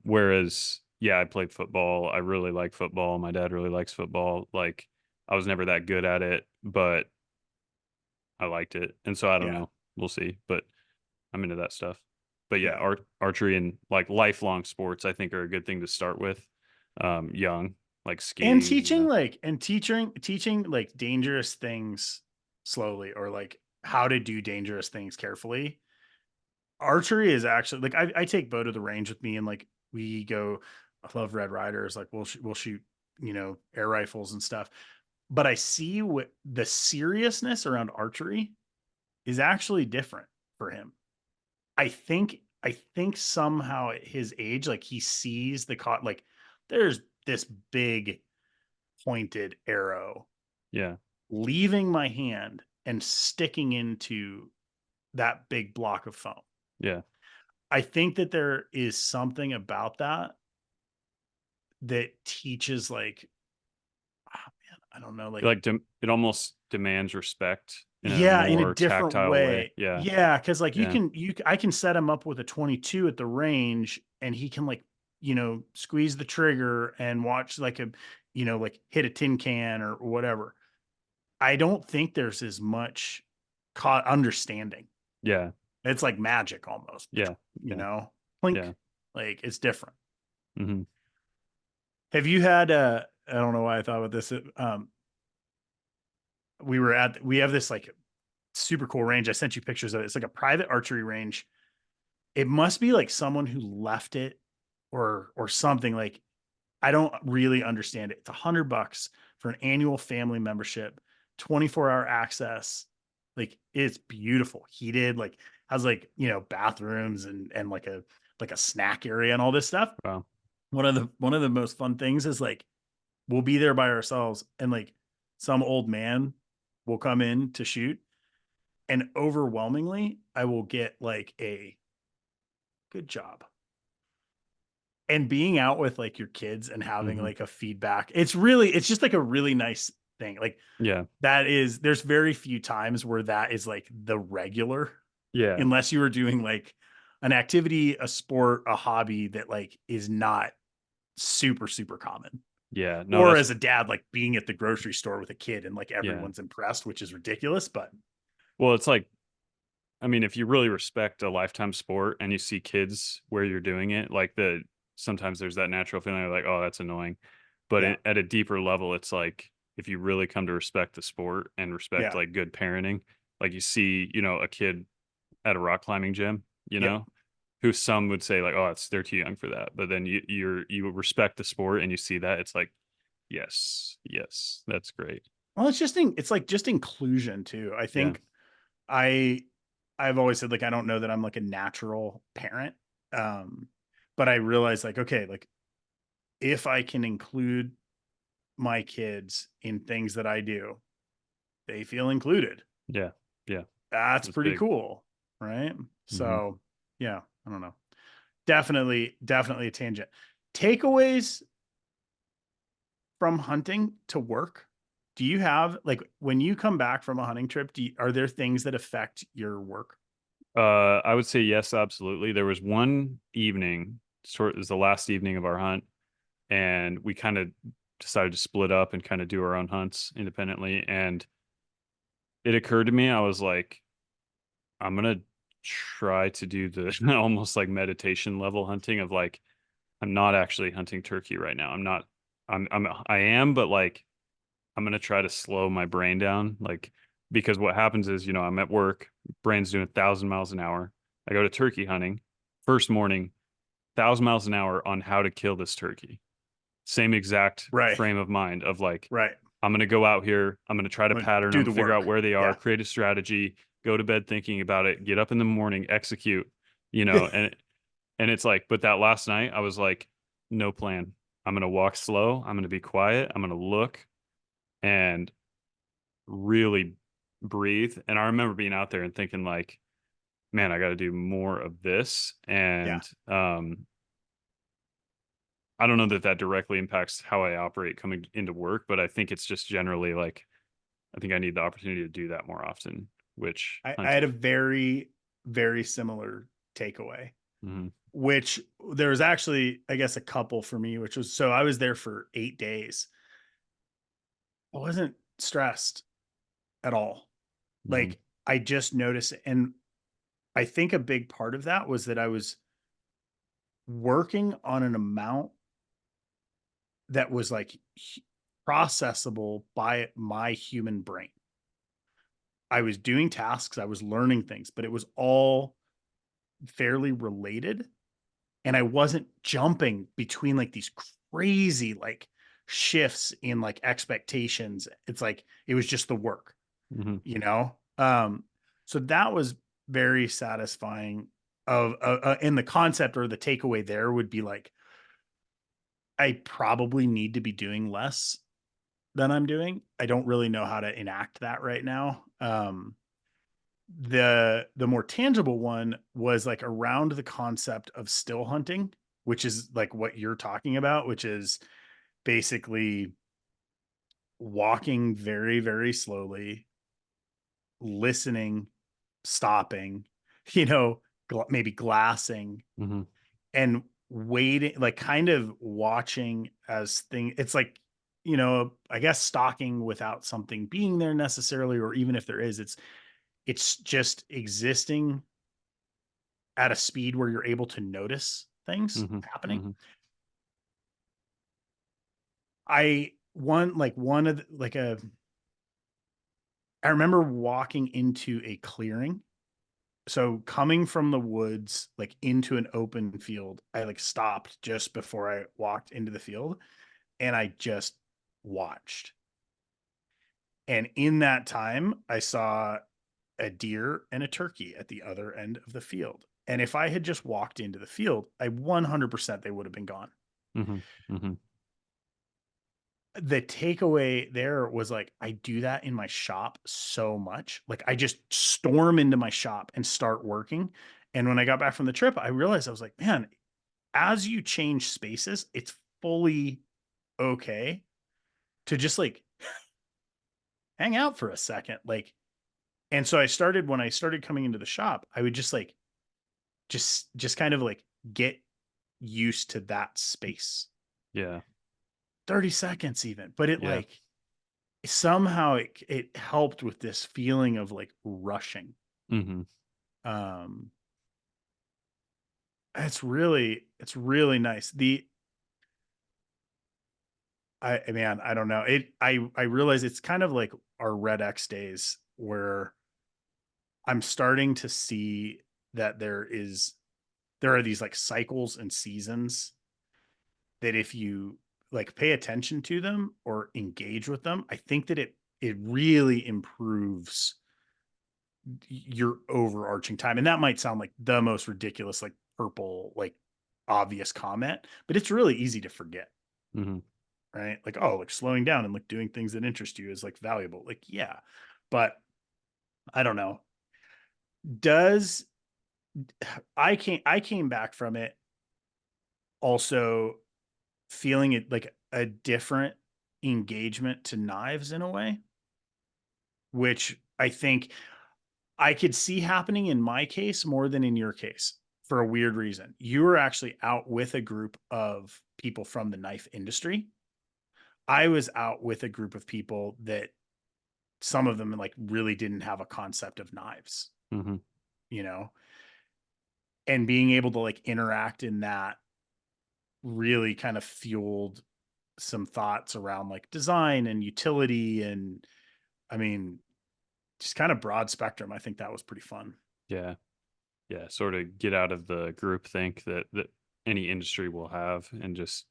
whereas, yeah, I played football. I really like football. My dad really likes football. Like, I was never that good at it, but I liked it. And so I don't Yeah. know. We'll see, but I'm into that stuff. But yeah, Yeah. archery and like lifelong sports, I think are a good thing to start with, young, like And skiing, teaching like and teaching like dangerous things slowly or like how to do dangerous things carefully. Archery is actually like I take Bo to the range with me and like we go. I love Red Riders. Like we'll shoot air rifles and stuff. But I see what the seriousness around archery is actually different for him. I think somehow at his age, like he sees the like there's this big pointed arrow yeah, leaving my hand and sticking into that big block of foam. yeah. I think that there is something about that that teaches like, man, I don't know, like Like it almost demands respect in a yeah, in a more different tactile way. way. Yeah, Yeah, because like yeah, I can set him up with a 22 at the range and he can like, squeeze the trigger and watch like like hit a tin can or whatever. I don't think there's as much understanding. yeah, It's like magic almost, yeah, you yeah, know? Plink. yeah. Like it's different. Hmm. Have you had I don't know why I thought about this. We have this like super cool range. I sent you pictures of it. It's like a private archery range. It must be like someone who left it or something. Like I don't really understand it. It's $100 for an annual family membership, 24-hour access. Like it's beautiful, heated, like has like bathrooms and like a snack area and all this stuff. Wow. One of the most fun things is like we'll be there by ourselves and like some old man will come in to shoot and overwhelmingly I will get like a good job. And being out with like your kids and having Hmm. like a feedback, it's just like a really nice thing. Like Yeah, there's very few times where that is like the regular, yeah, unless you were doing like an activity, a sport, a hobby that like is not super, super common. yeah. No, Or that's as a dad, like being at the grocery store with a kid and like yeah. everyone's impressed, which is ridiculous. But Well, it's like, I mean, if you really respect a lifetime sport and you see kids where you're doing it, like sometimes there's that natural feeling of like, oh, that's annoying. But yeah, at a deeper level, it's like if you really come to respect the sport and respect yeah, like good parenting, like you see, a kid at a rock climbing gym, yep. who some would say like, oh, they're too young for that. But then you respect the sport and you see that, it's like, yes, yes, that's great. Well, it's like just inclusion too. I Yeah, think I I've always said like I don't know that I'm like a natural parent. Um, but I realize like, okay, like if I can include my kids in things that I do, they feel included. yeah, yeah. That's That's pretty big. cool. Right. Hmm. So yeah, I don't know. Definitely a tangent. Takeaways from hunting to work. Do you have like when you come back from a hunting trip, are there things that affect your work? I would say yes, absolutely. There was one evening, it was the last evening of our hunt, and we kind of decided to split up and kind of do our own hunts independently. And it occurred to me, I was like, I'm gonna try to do the almost like meditation level hunting of like, I'm not actually hunting turkey right now. I am, but like I'm gonna try to slow my brain down, like because what happens is, I'm at work, brain's doing 1,000 miles an hour. I go to turkey hunting, first morning, 1,000 miles an hour on how to kill this turkey. Same exact Right. frame of mind of like, Right. I'm gonna go out here, I'm gonna try to I'm gonna pattern do them, the figure out work. where they are, Yeah. create a strategy, go to bed thinking about it, get up in the morning, execute, you know, and and it's like, but that last night I was like, no plan. I'm gonna walk slow, I'm gonna be quiet, I'm gonna look and really breathe. And I remember being out there and thinking like, man, I got to do more of this. Yeah. And I don't know that that directly impacts how I operate coming into work, but I think it's just generally like I think I need the opportunity to do that more often, which I had a hunting. very, very similar takeaway, Mhm. which there was actually, I guess, a couple for me, which was so I was there for 8 days. I wasn't stressed at all. Mhm. Like I just noticed, and I think a big part of that was that I was working on an amount that was like processable by my human brain. I was doing tasks, I was learning things, but it was all fairly related. And I wasn't jumping between like these crazy like shifts in like expectations. It's like it was just the work, Mhm. you know? So that was very satisfying of and the concept or the takeaway there would be like I probably need to be doing less than I'm doing. I don't really know how to enact that right now. The more tangible one was like around the concept of still hunting, which is like what you're talking about, which is basically walking very, very slowly, listening, stopping, you know, maybe glassing Mhm. and waiting, like kind of watching as thing. It's like, I guess stalking without something being there necessarily, or even if there is, it's just existing at a speed where you're able to notice things Mhm. happening. Mhm. One of the, like a I remember walking into a clearing. So coming from the woods like into an open field, I like stopped just before I walked into the field and I just watched. And in that time, I saw a deer and a turkey at the other end of the field. And if I had just walked into the field, I 100% they would have been gone. Mhm. Mhm. The takeaway there was like, I do that in my shop so much. Like, I just storm into my shop and start working. And when I got back from the trip, I realized I was like, man, as you change spaces, it's fully okay to just like hang out for a second. Like, and so I started when I started coming into the shop, I would just like, just kind of like get used to that space. Yeah. 30 seconds even, but it Yeah. like somehow it helped with this feeling of like rushing. Mhm. Um, it's really nice. Man, I don't know. I realize it's kind of like our Red X days where I'm starting to see that there are these like cycles and seasons that if you like pay attention to them or engage with them, I think that it really improves your overarching time. And that might sound like the most ridiculous, like purple, like obvious comment, but it's really easy to forget, Mhm. right? Like, oh, like slowing down and like doing things that interest you is like valuable. Like, yeah. But I don't know. Does I came back from it also feeling it like a different engagement to knives in a way, which I think I could see happening in my case more than in your case for a weird reason. You were actually out with a group of people from the knife industry. I was out with a group of people that some of them like really didn't have a concept of knives, Mhm. you know, and being able to like interact in that really kind of fueled. some thoughts around like design and utility, and I mean, just kind of broad spectrum. I think that was pretty fun. Yeah. Yeah. Sort of get out of the group think that any industry will have, and just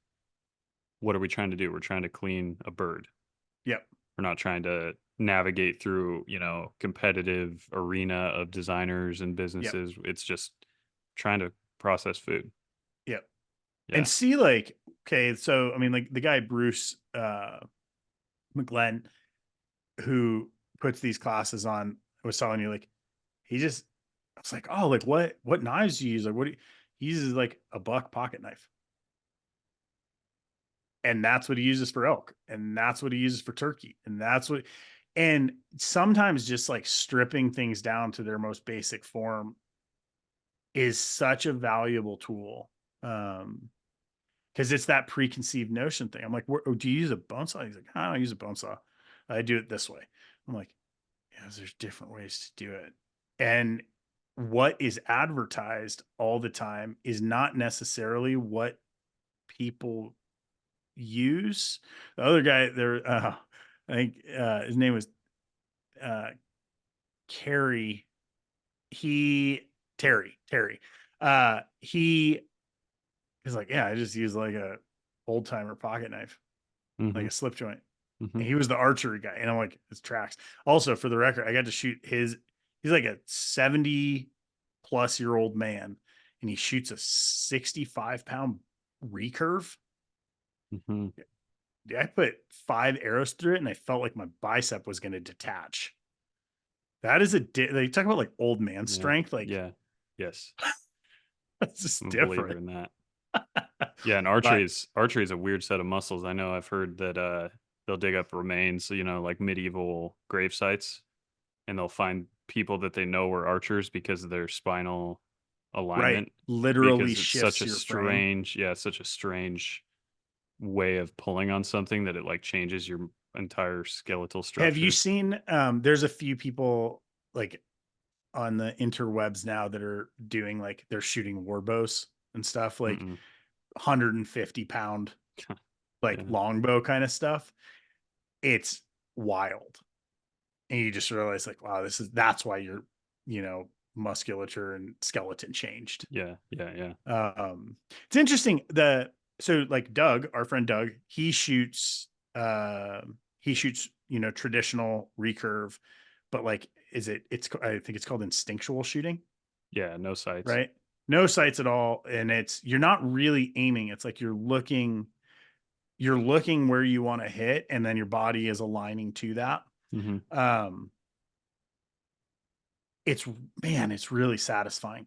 what are we trying to do? We're trying to clean a bird. Yep. We're not trying to navigate through, competitive arena of designers and Yep. businesses. It's just trying to process food. Yep. And Yeah. see, like, okay, so I mean, like the guy Bruce McGlenn, who puts these classes on, was telling you like he just, I was like, oh, like what knives do you use? Like what do you, he uses like a buck pocket knife. And that's what he uses for elk. And that's what he uses for turkey. And that's what, and sometimes just like stripping things down to their most basic form is such a valuable tool. Because it's that preconceived notion thing. I'm like, oh, do you use a bone saw? He's like, I don't use a bone saw. I do it this way. I'm like, yeah, there's different ways to do it. And what is advertised all the time is not necessarily what people use. The other guy there, I think his name was uh, Carrie. He Terry. He is like, yeah, I just use like a old timer pocket knife, like Mhm. a slip joint. And Mhm. he was the archery guy, and I'm like, it's tracks. Also, for the record, I got to shoot his. He's like a 70-plus-year-old man, and he shoots a 65-pound recurve. Mhm. I put 5 arrows through it, and I felt like my bicep was going to detach. That is they talk about like old man Yeah. strength. Like Yeah. Yes. that's just I'm a believer different. in that. Yeah, and But archery is a weird set of muscles. I know I've heard that they'll dig up remains, like medieval grave sites, and they'll find people that they know were archers because of their spinal right, alignment, literally because it's such shifts a your frame. strange way of pulling on something that it like changes your entire skeletal Have you structure. seen? There's a few people like on the interwebs now that are doing like they're shooting war bows and stuff, like Mm-mm. 150-pound like Yeah. longbow kind of stuff. It's wild. And you just realize like, wow, that's why your, you know, musculature and skeleton changed. Yeah. Yeah. Yeah. It's interesting. So like Doug, our friend Doug, he shoots, you know, traditional recurve, but like, I think it's called instinctual shooting, Yeah. No sights. right? No sights at all. And you're not really aiming. It's like you're looking where you want to hit, and then your body is aligning to that. Hmm. Um, it's man, it's really satisfying.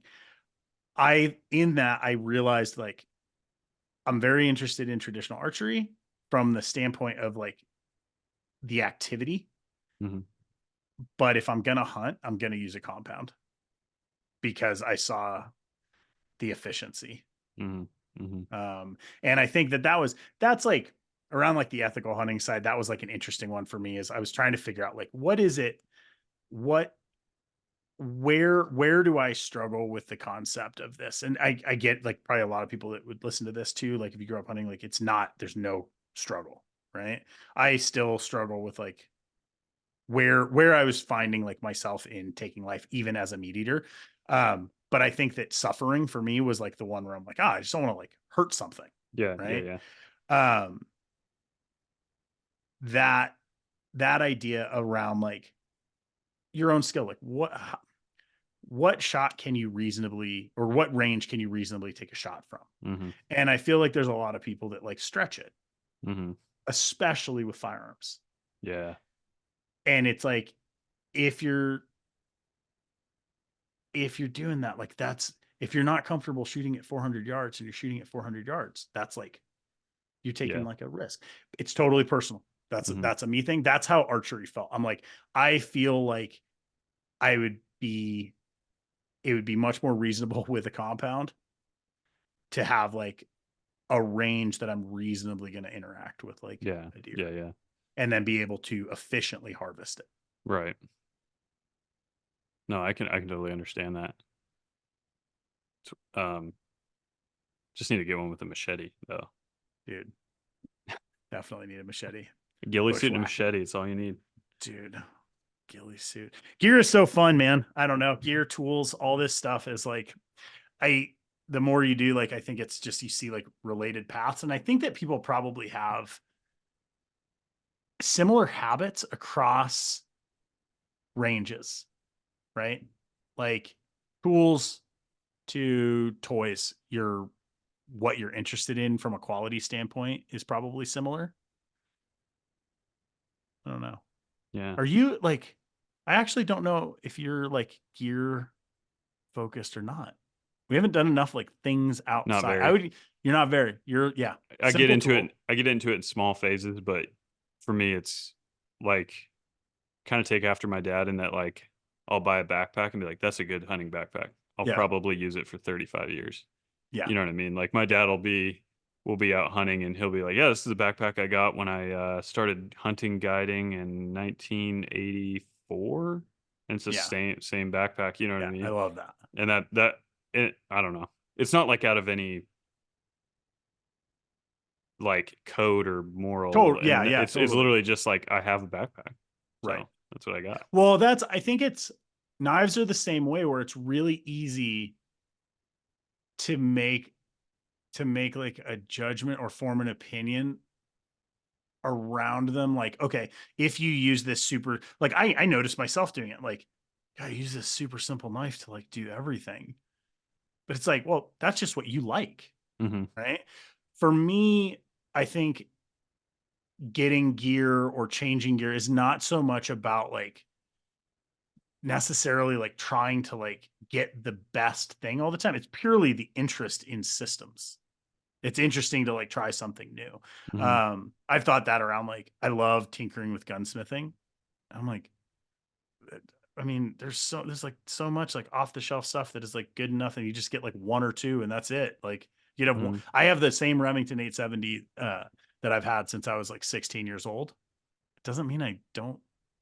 I realized like I'm very interested in traditional archery from the standpoint of like the activity, Hmm. but if I'm gonna hunt, I'm gonna use a compound because I saw the efficiency. Hmm. Hmm. And I think that's like around like the ethical hunting side. That was like an interesting one for me. Is I was trying to figure out like what is it, what where do I struggle with the concept of this? And I get like probably a lot of people that would listen to this too. Like if you grew up hunting, like it's not, there's no struggle, right? I still struggle with like where I was finding like myself in taking life, even as a meat eater. But I think that suffering for me was like the one where I'm like, I just don't want to like hurt something, Yeah. Yeah. right? Yeah. Um, that that idea around like your own skill, like what shot can you reasonably, or what range can you reasonably take a shot from? Hmm. And I feel like there's a lot of people that like stretch it, Hmm. especially with firearms. Yeah. And it's like if you're if you're doing that, like that's, if you're not comfortable shooting at 400 yards and you're shooting at 400 yards, that's like you're taking Yeah. like a risk. It's totally personal. Hmm. That's a me thing. That's how archery felt. I'm like, I feel like I would be it would be much more reasonable with a compound to have like a range that I'm reasonably going to interact with like Yeah. a deer, Yeah. Yeah. and then be able to efficiently harvest it. Right. No, I can totally understand that. Um, just need to get one with a machete though. Dude. Definitely need a machete. A ghillie suit and a Bushwhack, machete. It's all you need. dude. Ghillie suit. Gear is so fun, man. I don't know. Gear, tools, all this stuff is like, I, the more you do, like, I think it's just, you see like related paths. And I think that people probably have similar habits across ranges, right? Like tools to toys, what you're interested in from a quality standpoint is probably similar. I don't know. Yeah. Are you like, I actually don't know if you're like gear focused or not. We haven't done enough like things Not outside. very. You're not very, yeah, I get simple into tool. it. I get into it in small phases, but for me, it's like kind of take after my dad in that like I'll buy a backpack and be like, "That's a good hunting backpack. I'll Yeah. probably use it for 35 years." Yeah. You know what I mean? Like my dad will be out hunting and he'll be like, "Yeah, this is a backpack I got when I started hunting guiding in 1984." And it's the Yeah. same backpack. You know what I Yeah. I mean? love that. And that I don't know. It's not like out of any like code or moral, Total. Yeah. and Yeah. it's Totally. literally just like I have a backpack, Right. so that's what I got. Well, I think knives are the same way where it's really easy to make, like a judgment or form an opinion around them. Like, okay, if you use this super, like I noticed myself doing it, like, I use this super simple knife to like do everything. But it's like, well, that's just what you like, Mhm, right? For me, I think getting gear or changing gear is not so much about like necessarily like trying to like get the best thing all the time. It's purely the interest in systems. It's interesting to like try something new. mhm, I've thought that around, like I love tinkering with gunsmithing. I'm like, I mean, there's like so much like off the shelf stuff that is like good enough, and you just get like one or two, and that's it. Like you'd have one. mhm, I have the same Remington 870 that I've had since I was like 16 years old. It doesn't mean I don't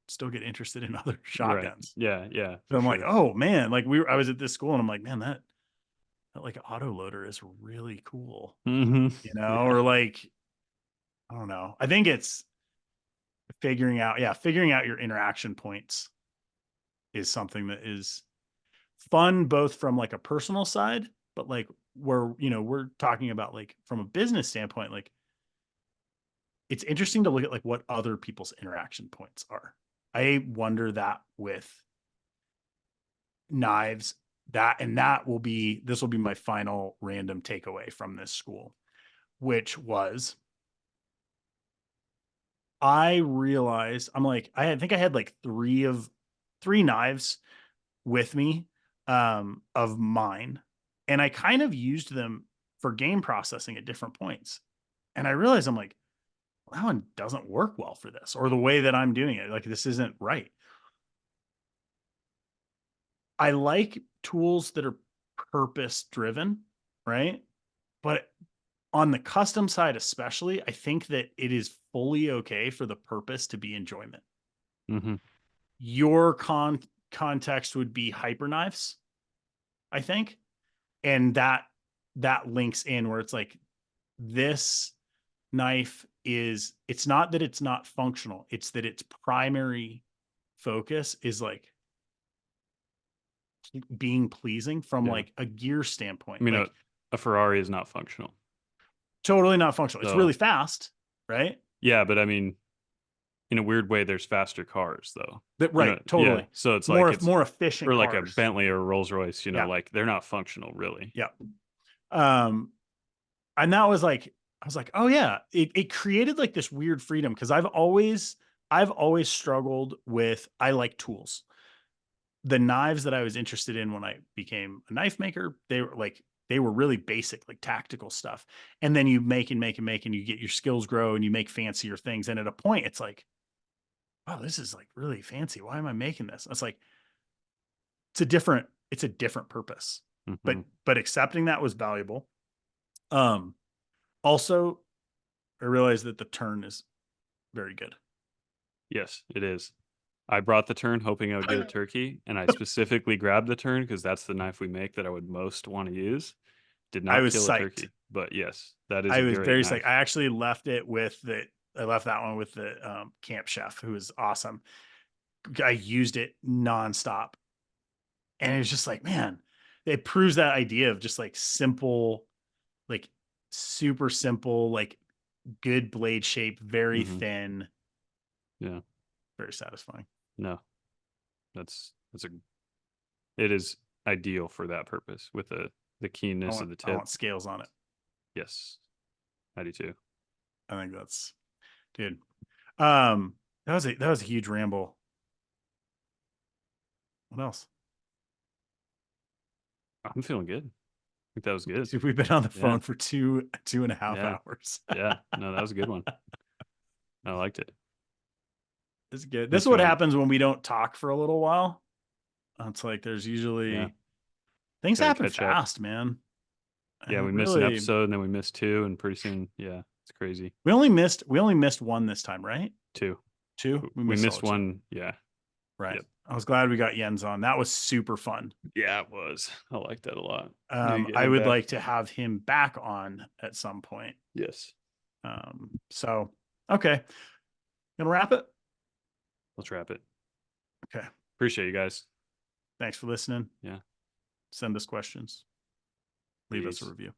still get interested in other right. shotguns. Yeah, yeah, But for I'm like, sure. oh man, like I was at this school and I'm like, man, that like auto loader is really cool, Mhm, yeah, or like, I don't know. I think it's figuring out your interaction points is something that is fun, both from like a personal side, but like where, we're talking about like from a business standpoint, like it's interesting to look at like what other people's interaction points are. I wonder that with knives, this will be my final random takeaway from this school, which was I realized I'm like, I think I had like three knives with me, of mine. And I kind of used them for game processing at different points. And I realized I'm like, well, that one doesn't work well for this, or the way that I'm doing it. Like, this isn't right. I like tools that are purpose driven, right? But on the custom side, especially, I think that it is fully okay for the purpose to be enjoyment. mhm, Your context would be hyper knives, I think. And that links in where it's like, this knife it's not that it's not functional, it's that its primary focus is like being pleasing from yeah. like a gear I standpoint. mean, Like a Ferrari is not functional. totally not functional. It's really So, fast, right? yeah, but I mean, in a weird way, there's faster cars though. That You know, right, yeah. totally. So it's like it's More efficient or like a cars. Bentley or a Rolls Royce. You know, Yeah. like they're not functional really. Yeah. Um, and that was like, I was like, oh yeah, it created like this weird freedom, because I've always struggled with, I like tools. The knives that I was interested in when I became a knife maker, they were really basic, like tactical stuff. And then you make and make and make, and you get your skills grow and you make fancier things. And at a point, it's like, wow, this is like really fancy. Why am I making this? It's like, it's a different purpose. But Mhm. accepting that was valuable. Um, Also, I realized that the turn is very good. Yes, it is. I brought the turn hoping I would get a turkey, and I specifically grabbed the turn because that's the knife we make that I would most want to use. Did I not was kill a psyched. turkey, but yes, that is I a was great very psyched. knife. I actually left it with that. left that one with the camp chef, who is awesome. I used it nonstop. And it was just like, man, it proves that idea of just like simple, like super simple, like good blade shape, very Hmm. thin, Yeah. very satisfying. No, that's a it is ideal for that purpose with the keenness of the I tip. want scales on it. Yes, I do too. I think that's, dude. That was a huge ramble. What else? I'm feeling good. I think that was good. Dude, we've been on the Yeah. phone for two and a half Yeah. hours. Yeah. No, that was a good one. I liked it. This is good. This Makes is me what want. happens when we don't talk for a little while. It's like there's Yeah. usually things Got to happen catch up. fast, man. Yeah, And we missed an really, episode and then we missed two, and pretty soon, yeah, it's crazy. we only missed one this time, right? Two. Two? We We missed all missed two. one. Yeah. Right. Yep. I was glad we got Jens on. That was super fun. Yeah, it was. I like that a lot. Need to get I him would back. like to have him back on at some point. Yes. So okay. Gonna wrap it. Let's wrap it. Okay. Appreciate you guys. Thanks for listening. Yeah. Send us questions. Leave us a Peace. review.